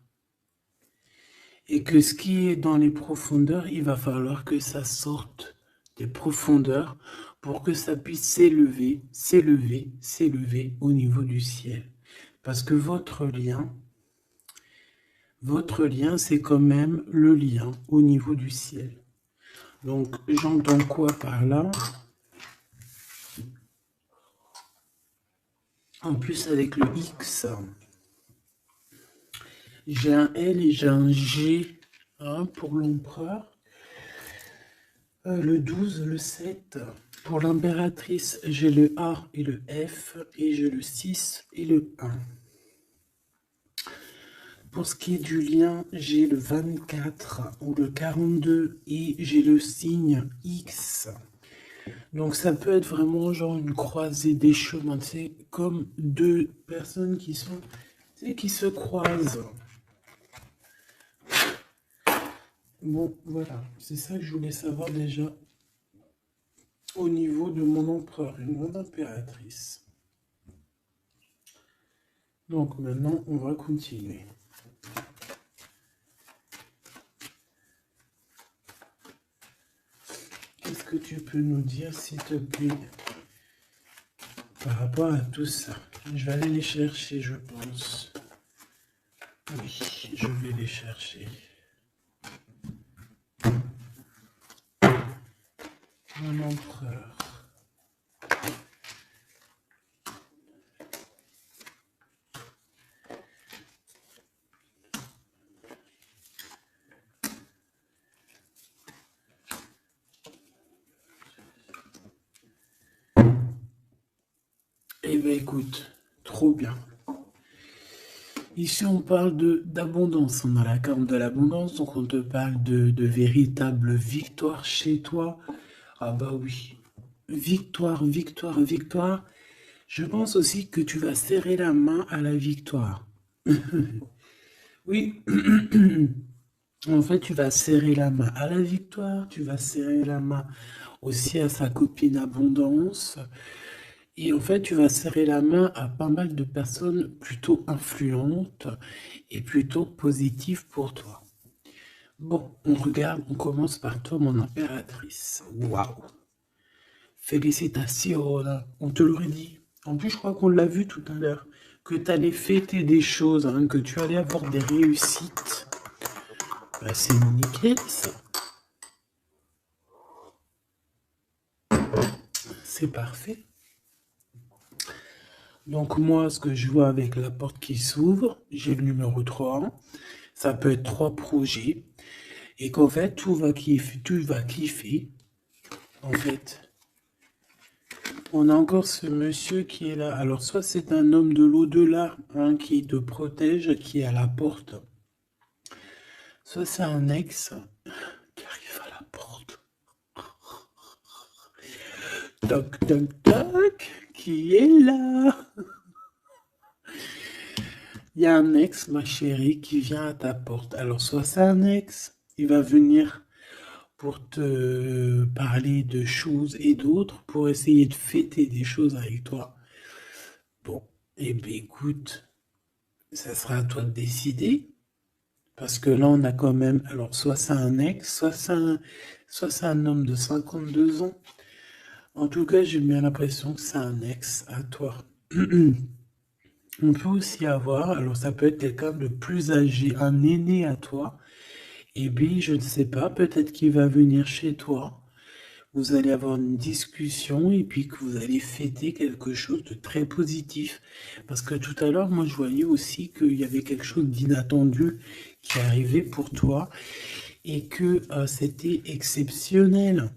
Et que ce qui est dans les profondeurs, il va falloir que ça sorte des profondeurs pour que ça puisse s'élever, s'élever, s'élever au niveau du ciel. Parce que votre lien, c'est quand même le lien au niveau du ciel. Donc, j'entends quoi par là? En plus, avec le X, j'ai un L et j'ai un G pour l'empereur. Le 12, le 7. Pour l'impératrice, j'ai le A et le F, et j'ai le 6 et le 1. Pour ce qui est du lien, j'ai le 24 ou le 42 et j'ai le signe X. Donc ça peut être vraiment genre une croisée des chemins, c'est comme deux personnes qui se croisent. Bon, voilà, c'est ça que je voulais savoir déjà au niveau de mon empereur et mon impératrice. Donc maintenant, on va continuer. Qu'est-ce que tu peux nous dire, s'il te plaît, par rapport à tout ça? Je vais aller les chercher, je pense. Oui, je vais les chercher. Mon empereur. Eh bien, écoute, trop bien. Ici, on parle d'abondance. On a la carte de l'abondance, donc on te parle de véritable victoire chez toi. Ah bah oui. Victoire, victoire, victoire. Je pense aussi que tu vas serrer la main à la victoire. Oui. En fait, tu vas serrer la main à la victoire, tu vas serrer la main aussi à sa copine Abondance. Et en fait, tu vas serrer la main à pas mal de personnes plutôt influentes et plutôt positives pour toi. Bon, on regarde, on commence par toi, mon impératrice. Waouh! Félicitations, on te l'aurait dit. En plus, je crois qu'on l'a vu tout à l'heure, que tu allais fêter des choses, que tu allais avoir des réussites. Bah, c'est nickel, ça. C'est parfait. Donc moi, ce que je vois avec la porte qui s'ouvre, j'ai le numéro 3. Ça peut être 3 projets. Et qu'en fait, tu vas kiffer. En fait, on a encore ce monsieur qui est là. Alors, soit c'est un homme de l'au-delà qui te protège, qui est à la porte. Soit c'est un ex qui arrive à la porte. Toc, toc, toc, qui est là? il y a un ex, ma chérie, qui vient à ta porte. Alors, soit c'est un ex, il va venir pour te parler de choses et d'autres, pour essayer de fêter des choses avec toi. Bon, eh bien, écoute, ça sera à toi de décider. Parce que là, on a quand même, alors, soit c'est un ex, soit c'est un homme de 52 ans. En tout cas, j'ai bien l'impression que c'est un ex à toi. On peut aussi avoir, alors ça peut être quelqu'un de plus âgé, un aîné à toi. Et puis, je ne sais pas, peut-être qu'il va venir chez toi. Vous allez avoir une discussion et puis que vous allez fêter quelque chose de très positif. Parce que tout à l'heure, moi, je voyais aussi qu'il y avait quelque chose d'inattendu qui arrivait pour toi et que c'était exceptionnel.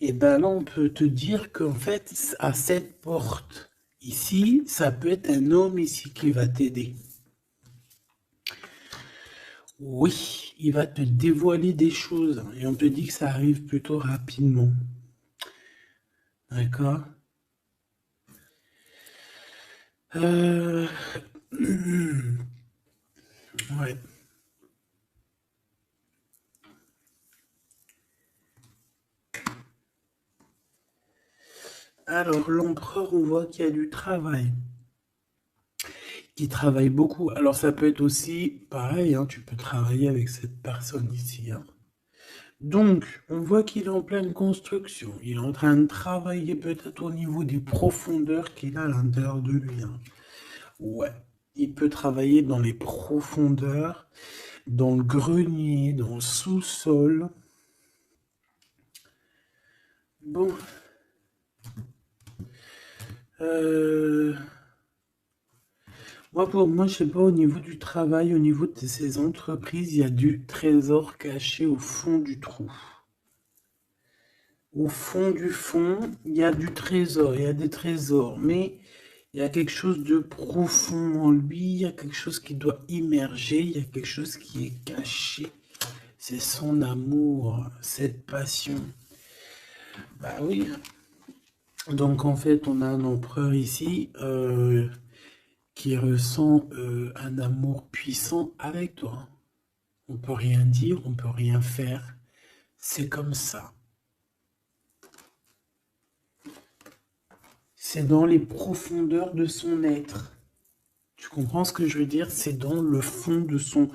Et ben là, on peut te dire qu'en fait, à cette porte ici, ça peut être un homme ici qui va t'aider. Oui, il va te dévoiler des choses et on te dit que ça arrive plutôt rapidement. D'accord? Euh... Ouais. Alors, l'empereur, on voit qu'il y a du travail, qui travaille beaucoup. Alors, ça peut être aussi pareil, hein, tu peux travailler avec cette personne ici, hein. Donc, on voit qu'il est en pleine construction. Il est en train de travailler peut-être au niveau des profondeurs qu'il a à l'intérieur de lui, hein. Ouais, il peut travailler dans les profondeurs, dans le grenier, dans le sous-sol. Bon, euh, moi, je sais pas, au niveau du travail, au niveau de ces entreprises, il y a du trésor caché au fond du trou. Au fond du fond, il y a du trésor, il y a des trésors, mais il y a quelque chose de profond en lui, il y a quelque chose qui doit immerger, il y a quelque chose qui est caché. C'est son amour, cette passion. Bah oui. Donc en fait, on a un empereur ici qui ressent un amour puissant avec toi. On peut rien dire, on peut rien faire. C'est comme ça. C'est dans les profondeurs de son être. Tu comprends ce que je veux dire? C'est dans le fond de son...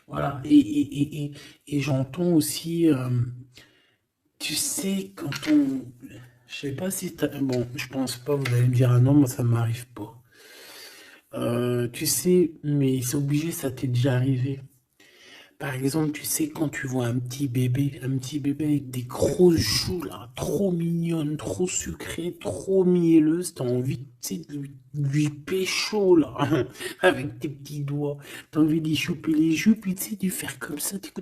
Voilà. Et j'entends aussi... tu sais, quand on... Je sais pas si t'as... Bon, je pense pas, vous allez me dire, ah non, moi ça m'arrive pas. Tu sais, mais c'est obligé, ça t'est déjà arrivé. Par exemple, tu sais, quand tu vois un petit bébé avec des grosses joues, là, trop mignonnes, trop sucrées, trop mielleuses, t'as envie, tu sais, de lui pécho, là, avec tes petits doigts. T'as envie d'y choper les joues, puis tu sais, de lui faire comme ça, tu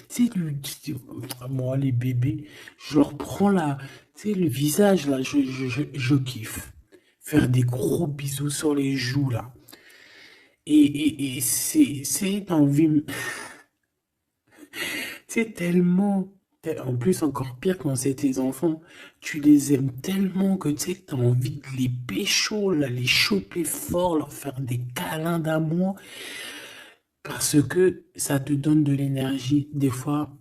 sais, moi, les bébés, je leur prends la, tu sais, le visage, là, je kiffe. Faire des gros bisous sur les joues, là. Et t'as envie, c'est tellement, en plus encore pire quand c'est tes enfants, tu les aimes tellement que tu sais que t'as envie de les pécho, là, les choper fort, leur faire des câlins d'amour, parce que ça te donne de l'énergie. Des fois,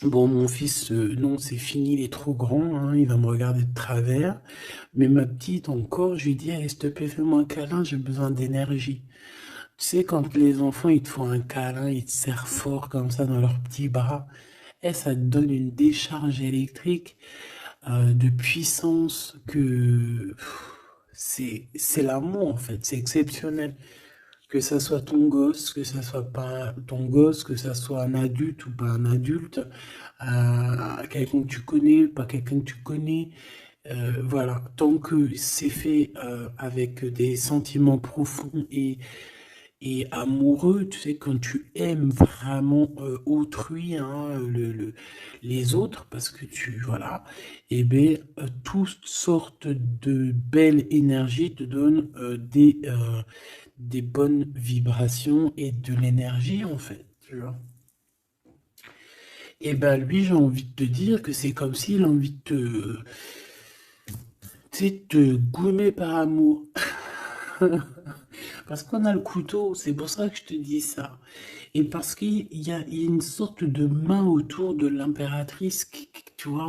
bon, mon fils, non, c'est fini, il est trop grand, hein, il va me regarder de travers, mais ma petite encore, je lui dis, allez, s'il te plaît, fais-moi un câlin, j'ai besoin d'énergie. Tu sais, quand les enfants, ils te font un câlin, ils te serrent fort comme ça dans leurs petits bras, et ça te donne une décharge électrique de puissance que c'est l'amour en fait, c'est exceptionnel. Que ça soit ton gosse, que ça soit pas ton gosse, que ça soit un adulte ou pas un adulte, quelqu'un que tu connais, pas quelqu'un que tu connais, voilà, tant que c'est fait avec des sentiments profonds et amoureux, tu sais, quand tu aimes vraiment autrui, hein, les autres, parce que voilà, et bien, toutes sortes de belles énergies te donnent des bonnes vibrations et de l'énergie, en fait, tu vois. Et ben lui, j'ai envie de te dire que c'est comme s'il a envie de tu sais, te goumer par amour. Parce qu'on a le couteau, c'est pour ça que je te dis ça. Et parce qu'il y a une sorte de main autour de l'impératrice, tu vois,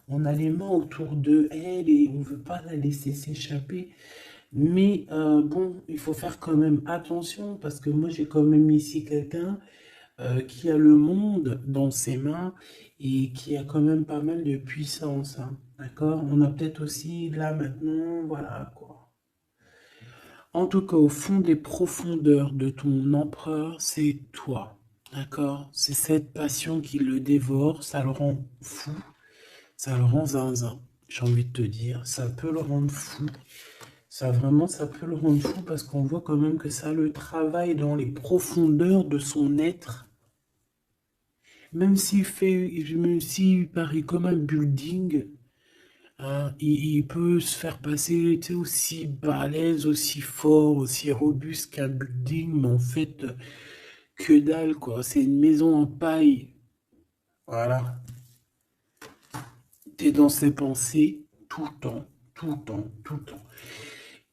on a les mains autour de elle et on veut pas la laisser s'échapper. Mais bon, il faut faire quand même attention parce que moi j'ai quand même ici quelqu'un qui a le monde dans ses mains et qui a quand même pas mal de puissance, hein. D'accord? On a peut-être aussi là maintenant, voilà quoi. En tout cas, au fond des profondeurs de ton empereur, c'est toi. D'accord? C'est cette passion qui le dévore, ça le rend fou, ça le rend zinzin. J'ai envie de te dire, ça peut le rendre fou. Ça vraiment, ça peut le rendre fou parce qu'on voit quand même que ça le travaille dans les profondeurs de son être. Même s'il paraît comme un building, hein, il peut se faire passer, tu sais, aussi balèze, aussi fort, aussi robuste qu'un building, mais en fait, que dalle, quoi. C'est une maison en paille. Voilà. T'es dans ses pensées tout le temps, tout le temps, tout le temps.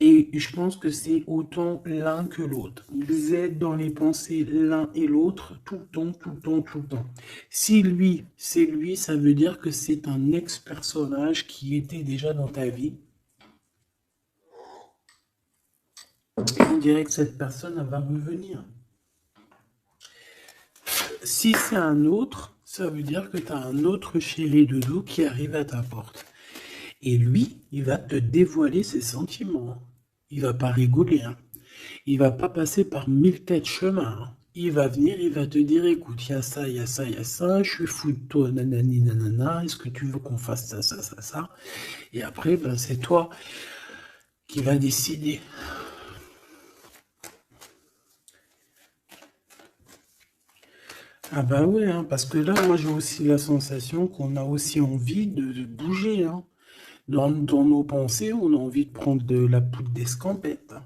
Et je pense que c'est autant l'un que l'autre. Vous êtes dans les pensées l'un et l'autre tout le temps, tout le temps, tout le temps. Si lui, c'est lui, ça veut dire que c'est un ex-personnage qui était déjà dans ta vie. Et on dirait que cette personne, elle va revenir. Si c'est un autre, ça veut dire que tu as un autre chéri de dos qui arrive à ta porte. Et lui, il va te dévoiler ses sentiments. Il va pas rigoler, hein. Il va pas passer par 1000 chemins, hein. Il va venir, il va te dire, écoute, il y a ça, il y a ça, il y a ça, je suis fou de toi, nanani, nanana, est-ce que tu veux qu'on fasse ça, ça, ça, ça? Et après, ben, c'est toi qui vas décider. Ah bah ouais, hein, parce que là, moi, j'ai aussi la sensation qu'on a aussi envie de bouger, hein. Dans nos pensées, on a envie de prendre de la poudre d'escampette, hein.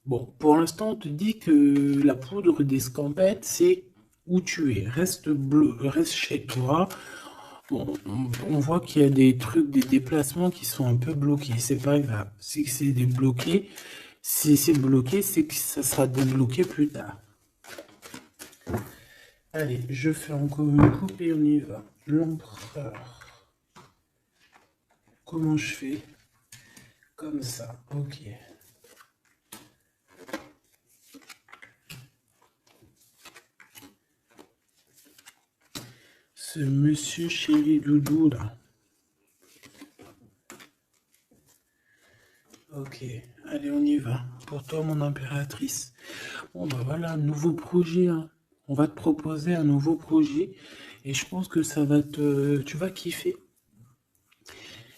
Bon, pour l'instant, on te dit que la poudre d'escampette, c'est où tu es. Reste bleu, reste chez toi. Bon, on voit qu'il y a des trucs, des déplacements qui sont un peu bloqués. C'est pas grave. Si c'est débloqué, si c'est bloqué, c'est que ça sera débloqué plus tard. Allez, je fais encore une coupe et on y va. L'empereur. Comment je fais? Comme ça, ok. Ce monsieur chéri doudou là. Ok, allez, on y va. Pour toi, mon impératrice. Bon, bah voilà, nouveau projet, hein. On va te proposer un nouveau projet et je pense que ça va tu vas kiffer.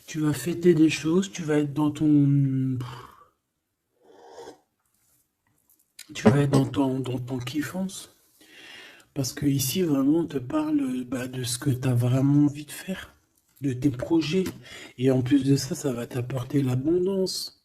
Tu vas fêter des choses, tu vas être dans ton kiffance. Parce que ici, vraiment, on te parle bah, de ce que tu as vraiment envie de faire, de tes projets. Et en plus de ça, ça va t'apporter l'abondance.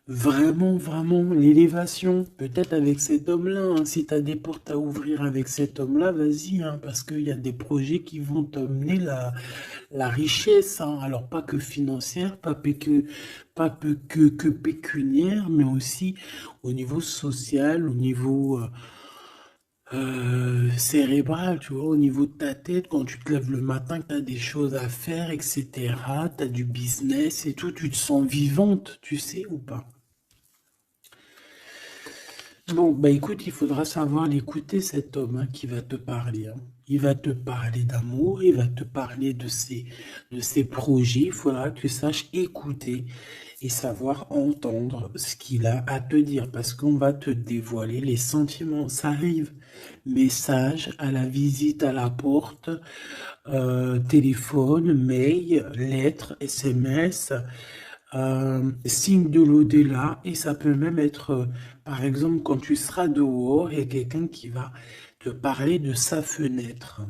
Vraiment, vraiment, l'élévation. Peut-être avec cet homme-là, hein. Si tu as des portes à ouvrir avec cet homme-là, vas-y, hein, parce qu'il y a des projets qui vont t'amener la richesse, hein. Alors, pas que financière, pas que pécuniaire, mais aussi au niveau social, au niveau cérébral, tu vois, au niveau de ta tête, quand tu te lèves le matin, que tu as des choses à faire, etc., tu as du business et tout, tu te sens vivante, tu sais ou pas? Bon, bah écoute, il faudra savoir l'écouter, cet homme, hein, qui va te parler, hein. Il va te parler d'amour, il va te parler de ses projets. Il faudra que tu saches écouter et savoir entendre ce qu'il a à te dire, parce qu'on va te dévoiler les sentiments. Ça arrive. Message à la visite à la porte, téléphone, mail, lettres, SMS, signe de l'au-delà, et ça peut même être, par exemple, quand tu seras dehors, il y a quelqu'un qui va te parler de sa fenêtre.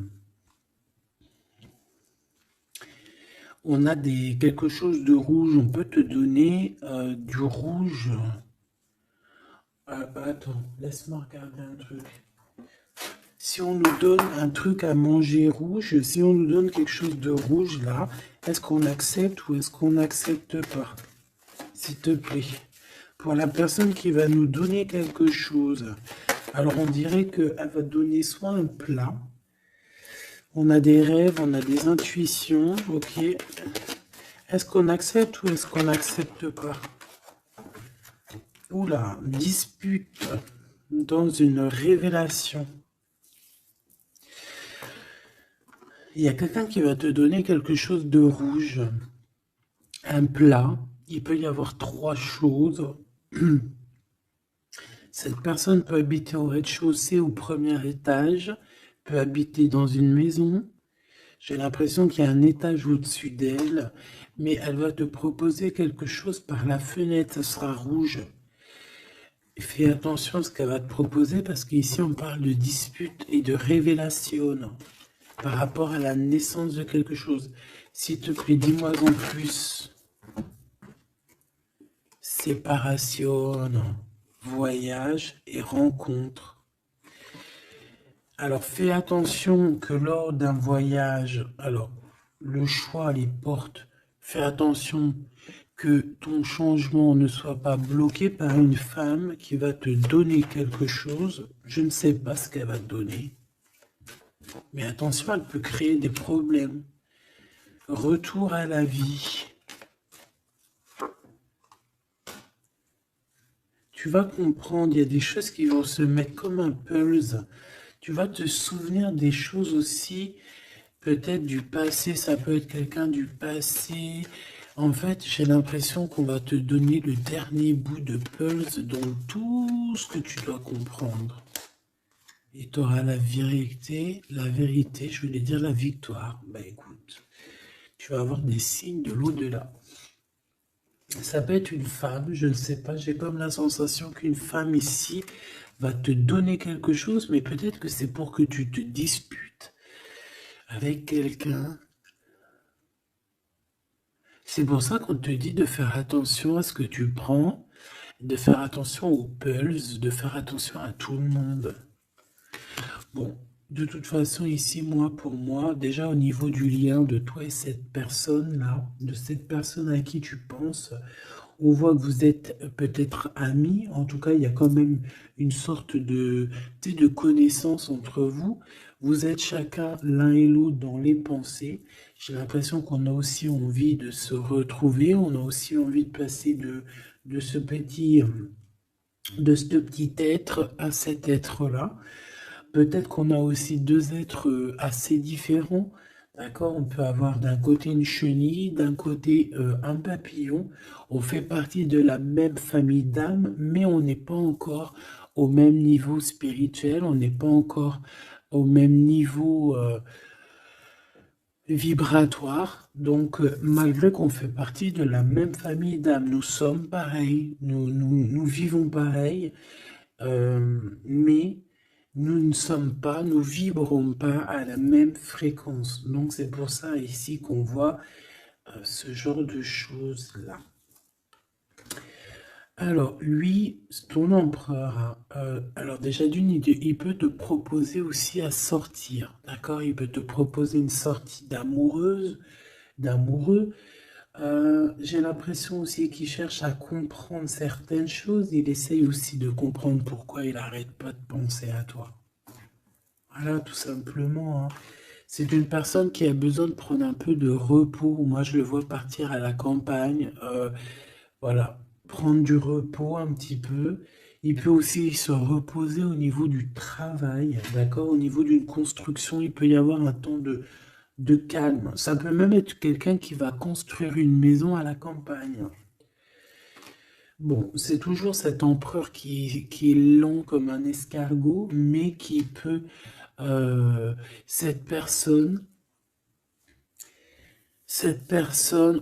On a quelque chose de rouge, on peut te donner du rouge. Attends, laisse-moi regarder un truc. Si on nous donne un truc à manger rouge, si on nous donne quelque chose de rouge là, est-ce qu'on accepte ou est-ce qu'on n'accepte pas? S'il te plaît. Pour la personne qui va nous donner quelque chose, alors on dirait qu'elle va donner soit un plat, on a des rêves, on a des intuitions, ok. Est-ce qu'on accepte ou est-ce qu'on n'accepte pas? Oula, dispute dans une révélation. Il y a quelqu'un qui va te donner quelque chose de rouge, un plat. Il peut y avoir trois choses. Cette personne peut habiter au rez-de-chaussée ou au premier étage, peut habiter dans une maison. J'ai l'impression qu'il y a un étage au-dessus d'elle, mais elle va te proposer quelque chose par la fenêtre, ça sera rouge. Fais attention à ce qu'elle va te proposer parce qu'ici on parle de dispute et de révélation par rapport à la naissance de quelque chose. S'il te plaît, dis-moi en plus. Séparation, voyage et rencontre. Alors fais attention que lors d'un voyage, alors le choix, les portes, fais attention que ton changement ne soit pas bloqué par une femme qui va te donner quelque chose. Je ne sais pas ce qu'elle va te donner. Mais attention, elle peut créer des problèmes. Retour à la vie. Tu vas comprendre, il y a des choses qui vont se mettre comme un puzzle. Tu vas te souvenir des choses aussi, peut-être du passé, ça peut être quelqu'un du passé. En fait, j'ai l'impression qu'on va te donner le dernier bout de puzzle dans tout ce que tu dois comprendre. Et tu auras la vérité, je voulais dire la victoire. Bah écoute, tu vas avoir des signes de l'au-delà. Ça peut être une femme, je ne sais pas, j'ai comme la sensation qu'une femme ici va te donner quelque chose, mais peut-être que c'est pour que tu te disputes avec quelqu'un. C'est pour ça qu'on te dit de faire attention à ce que tu prends, de faire attention aux pulses, de faire attention à tout le monde. Bon, de toute façon, ici, pour moi, déjà au niveau du lien de toi et cette personne-là, de cette personne à qui tu penses, on voit que vous êtes peut-être amis. En tout cas, il y a quand même une sorte de connaissance entre vous. Vous êtes chacun l'un et l'autre dans les pensées. J'ai l'impression qu'on a aussi envie de se retrouver. On a aussi envie de passer de ce petit être à cet être-là. Peut-être qu'on a aussi deux êtres assez différents. D'accord? On peut avoir d'un côté une chenille, d'un côté un papillon. On fait partie de la même famille d'âmes, mais on n'est pas encore au même niveau spirituel, on n'est pas encore au même niveau vibratoire. Donc, malgré qu'on fait partie de la même famille d'âmes, nous sommes pareils, nous vivons pareil, mais nous ne sommes pas, nous vibrons pas à la même fréquence. Donc c'est pour ça ici qu'on voit ce genre de choses-là. Alors lui, ton empereur, alors déjà d'une idée, il peut te proposer aussi à sortir, d'accord? Il peut te proposer une sortie d'amoureuse, d'amoureux. J'ai l'impression aussi qu'il cherche à comprendre certaines choses. Il essaye aussi de comprendre pourquoi il n'arrête pas de penser à toi. Voilà, tout simplement, hein. C'est une personne qui a besoin de prendre un peu de repos. Moi, je le vois partir à la campagne. Voilà, prendre du repos un petit peu. Il peut aussi se reposer au niveau du travail, d'accord? Au niveau d'une construction, il peut y avoir un temps de calme. Ça peut même être quelqu'un qui va construire une maison à la campagne. Bon, c'est toujours cet empereur qui est lent comme un escargot, mais qui peut, cette personne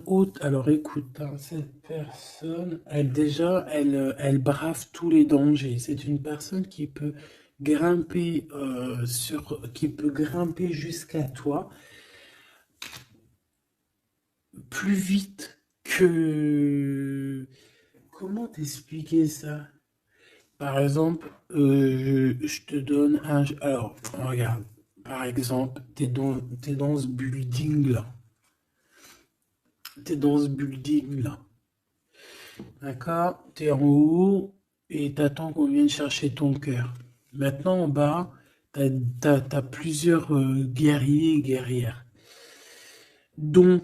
haute, alors écoute, hein, cette personne, elle brave tous les dangers. C'est une personne qui peut grimper qui peut grimper jusqu'à toi plus vite que... Comment t'expliquer ça? Par exemple, je te donne un... Alors, regarde, par exemple, t'es dans ce building-là. T'es dans ce building-là. D'accord? T'es en haut et t'attends qu'on vienne chercher ton cœur. Maintenant, en bas, t'as plusieurs guerriers et guerrières, dont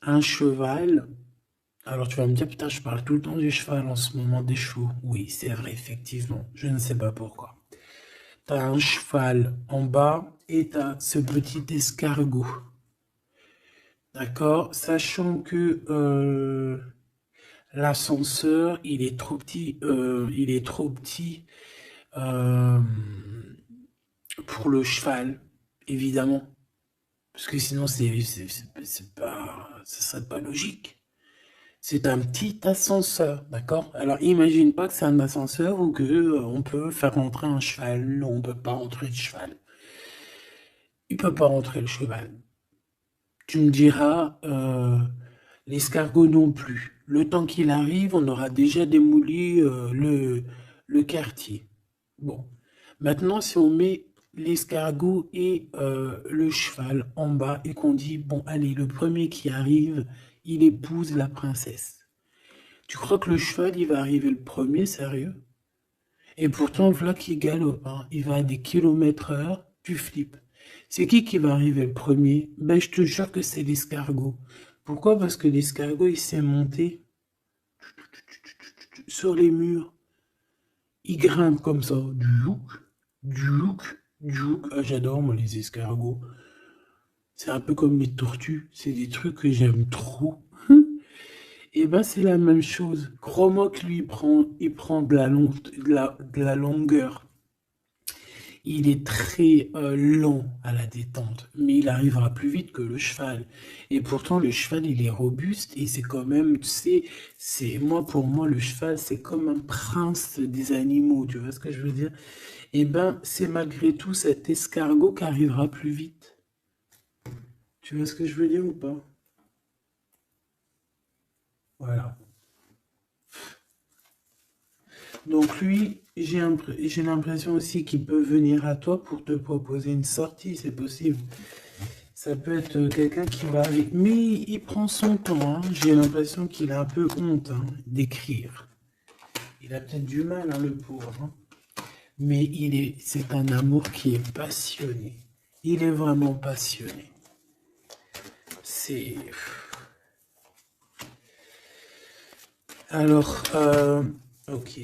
un cheval. Alors tu vas me dire, putain, je parle tout le temps du cheval en ce moment, des chevaux. Oui, c'est vrai, effectivement. Je ne sais pas pourquoi. T'as un cheval en bas et t'as ce petit escargot. D'accord? Sachant que l'ascenseur, il est trop petit euh, pour le cheval, évidemment. Parce que sinon, c'est pas, ce serait pas logique. C'est un petit ascenseur, d'accord? Alors, imagine pas que c'est un ascenseur ou que on peut faire rentrer un cheval. Non, on peut pas rentrer le cheval. Il peut pas rentrer le cheval. Tu me diras, l'escargot non plus. Le temps qu'il arrive, on aura déjà démoli le quartier. Bon. Maintenant, si on met l'escargot et le cheval en bas et qu'on dit, bon, allez, le premier qui arrive, il épouse la princesse. Tu crois que le cheval, il va arriver le premier, sérieux? Et pourtant, voilà qui galope, hein. Il va à des kilomètres heure, tu flippes. C'est qui va arriver le premier? Ben, je te jure que c'est l'escargot. Pourquoi? Parce que l'escargot, il s'est monté sur les murs. Il grimpe comme ça. Du look, du look. Ah, j'adore, moi, les escargots. C'est un peu comme les tortues. C'est des trucs que j'aime trop. Et ben, c'est la même chose. Crois-moi que lui, il prend de la longueur. Il est très lent à la détente, mais il arrivera plus vite que le cheval. Et pourtant, le cheval, il est robuste et c'est quand même, tu sais, moi, pour moi, le cheval, c'est comme un prince des animaux, tu vois ce que je veux dire? Et ben, c'est malgré tout cet escargot qui arrivera plus vite. Tu vois ce que je veux dire ou pas? Voilà. Donc lui, j'ai l'impression aussi qu'il peut venir à toi pour te proposer une sortie, c'est possible. Ça peut être quelqu'un qui va avec... Mais il prend son temps, hein. J'ai l'impression qu'il a un peu honte hein, d'écrire. Il a peut-être du mal, hein, le pauvre. Hein. Mais c'est un amour qui est passionné. Il est vraiment passionné. C'est... Alors, ok.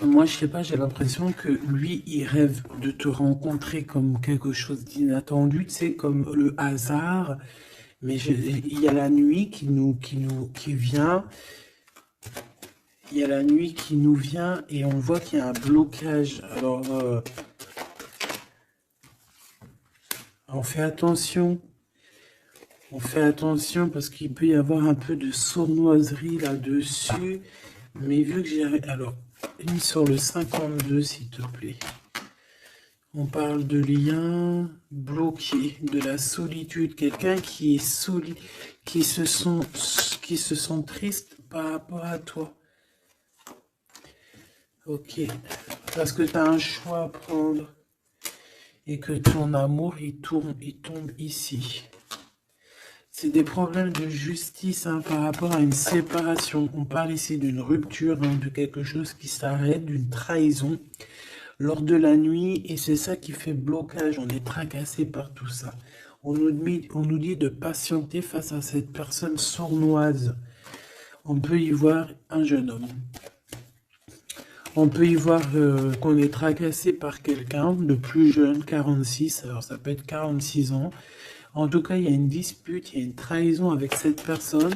Moi, je sais pas, j'ai l'impression que lui, il rêve de te rencontrer comme quelque chose d'inattendu, tu sais, comme le hasard. Mais il y a la nuit qui vient. Il y a la nuit qui nous vient et on voit qu'il y a un blocage. Alors, on fait attention. On fait attention parce qu'il peut y avoir un peu de sournoiserie là-dessus. Mais vu que j'ai... Alors, une sur le 52, s'il te plaît. On parle de lien bloqué, de la solitude. Quelqu'un qui est solide, qui se sent triste par rapport à toi. Ok. Parce que tu as un choix à prendre. Et que ton amour, il tombe ici. C'est des problèmes de justice hein, par rapport à une séparation. On parle ici d'une rupture, hein, de quelque chose qui s'arrête, d'une trahison lors de la nuit. Et c'est ça qui fait blocage. On est tracassé par tout ça. On nous dit de patienter face à cette personne sournoise. On peut y voir un jeune homme. On peut y voir qu'on est tracassé par quelqu'un de plus jeune, 46, alors ça peut être 46 ans. En tout cas, il y a une dispute, il y a une trahison avec cette personne.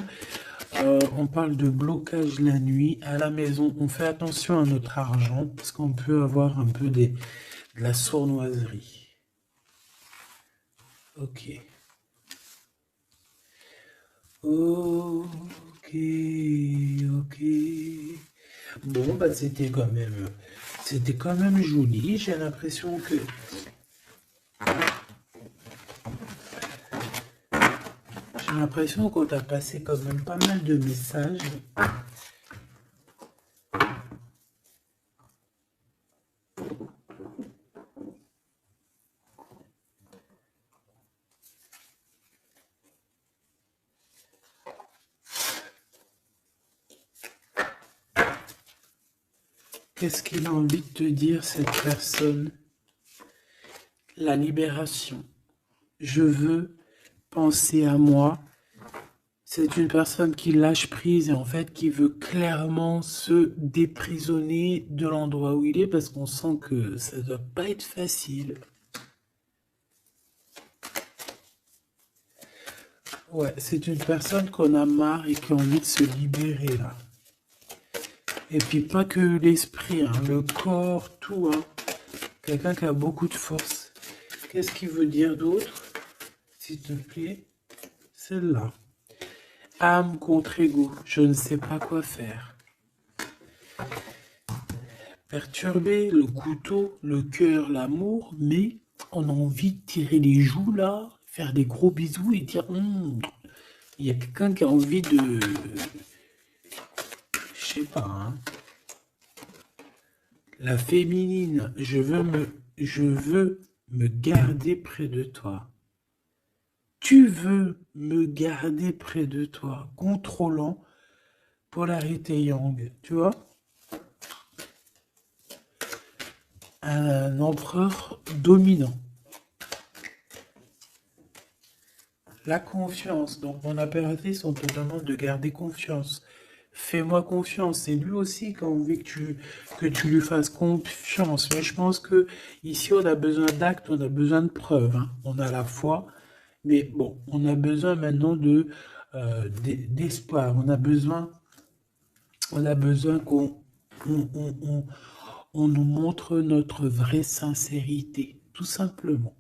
On parle de blocage la nuit à la maison. On fait attention à notre argent parce qu'on peut avoir un peu de la sournoiserie. Ok. Ok, ok. Bon, bah c'était quand même joli. J'ai l'impression que J'ai l'impression qu'on t'a passé quand même pas mal de messages. Qu'est-ce qu'il a envie de te dire, cette personne? La libération. Je veux penser à moi. C'est une personne qui lâche prise et en fait qui veut clairement se déprisonner de l'endroit où il est parce qu'on sent que ça doit pas être facile. Ouais, c'est une personne qu'on a marre et qui a envie de se libérer là. Et puis pas que l'esprit, hein, le corps, tout, hein. Quelqu'un qui a beaucoup de force. Qu'est-ce qu'il veut dire d'autre? S'il te plaît, celle-là. Âme contre ego, je ne sais pas quoi faire. Perturber le couteau, le cœur, l'amour, mais on a envie de tirer les joues là, faire des gros bisous et dire il y a quelqu'un qui a envie de. Je sais pas, hein. La féminine, je veux me garder près de toi. Tu veux me garder près de toi, contrôlant, polarité yang, tu vois? Un empereur dominant. La confiance. Donc, mon impératrice, on te demande de garder confiance. Fais-moi confiance. C'est lui aussi qui a envie que tu lui fasses confiance. Mais je pense que ici, on a besoin d'actes, on a besoin de preuves, hein. On a la foi, mais bon, on a besoin maintenant d'espoir. On a besoin qu'on on nous montre notre vraie sincérité, tout simplement.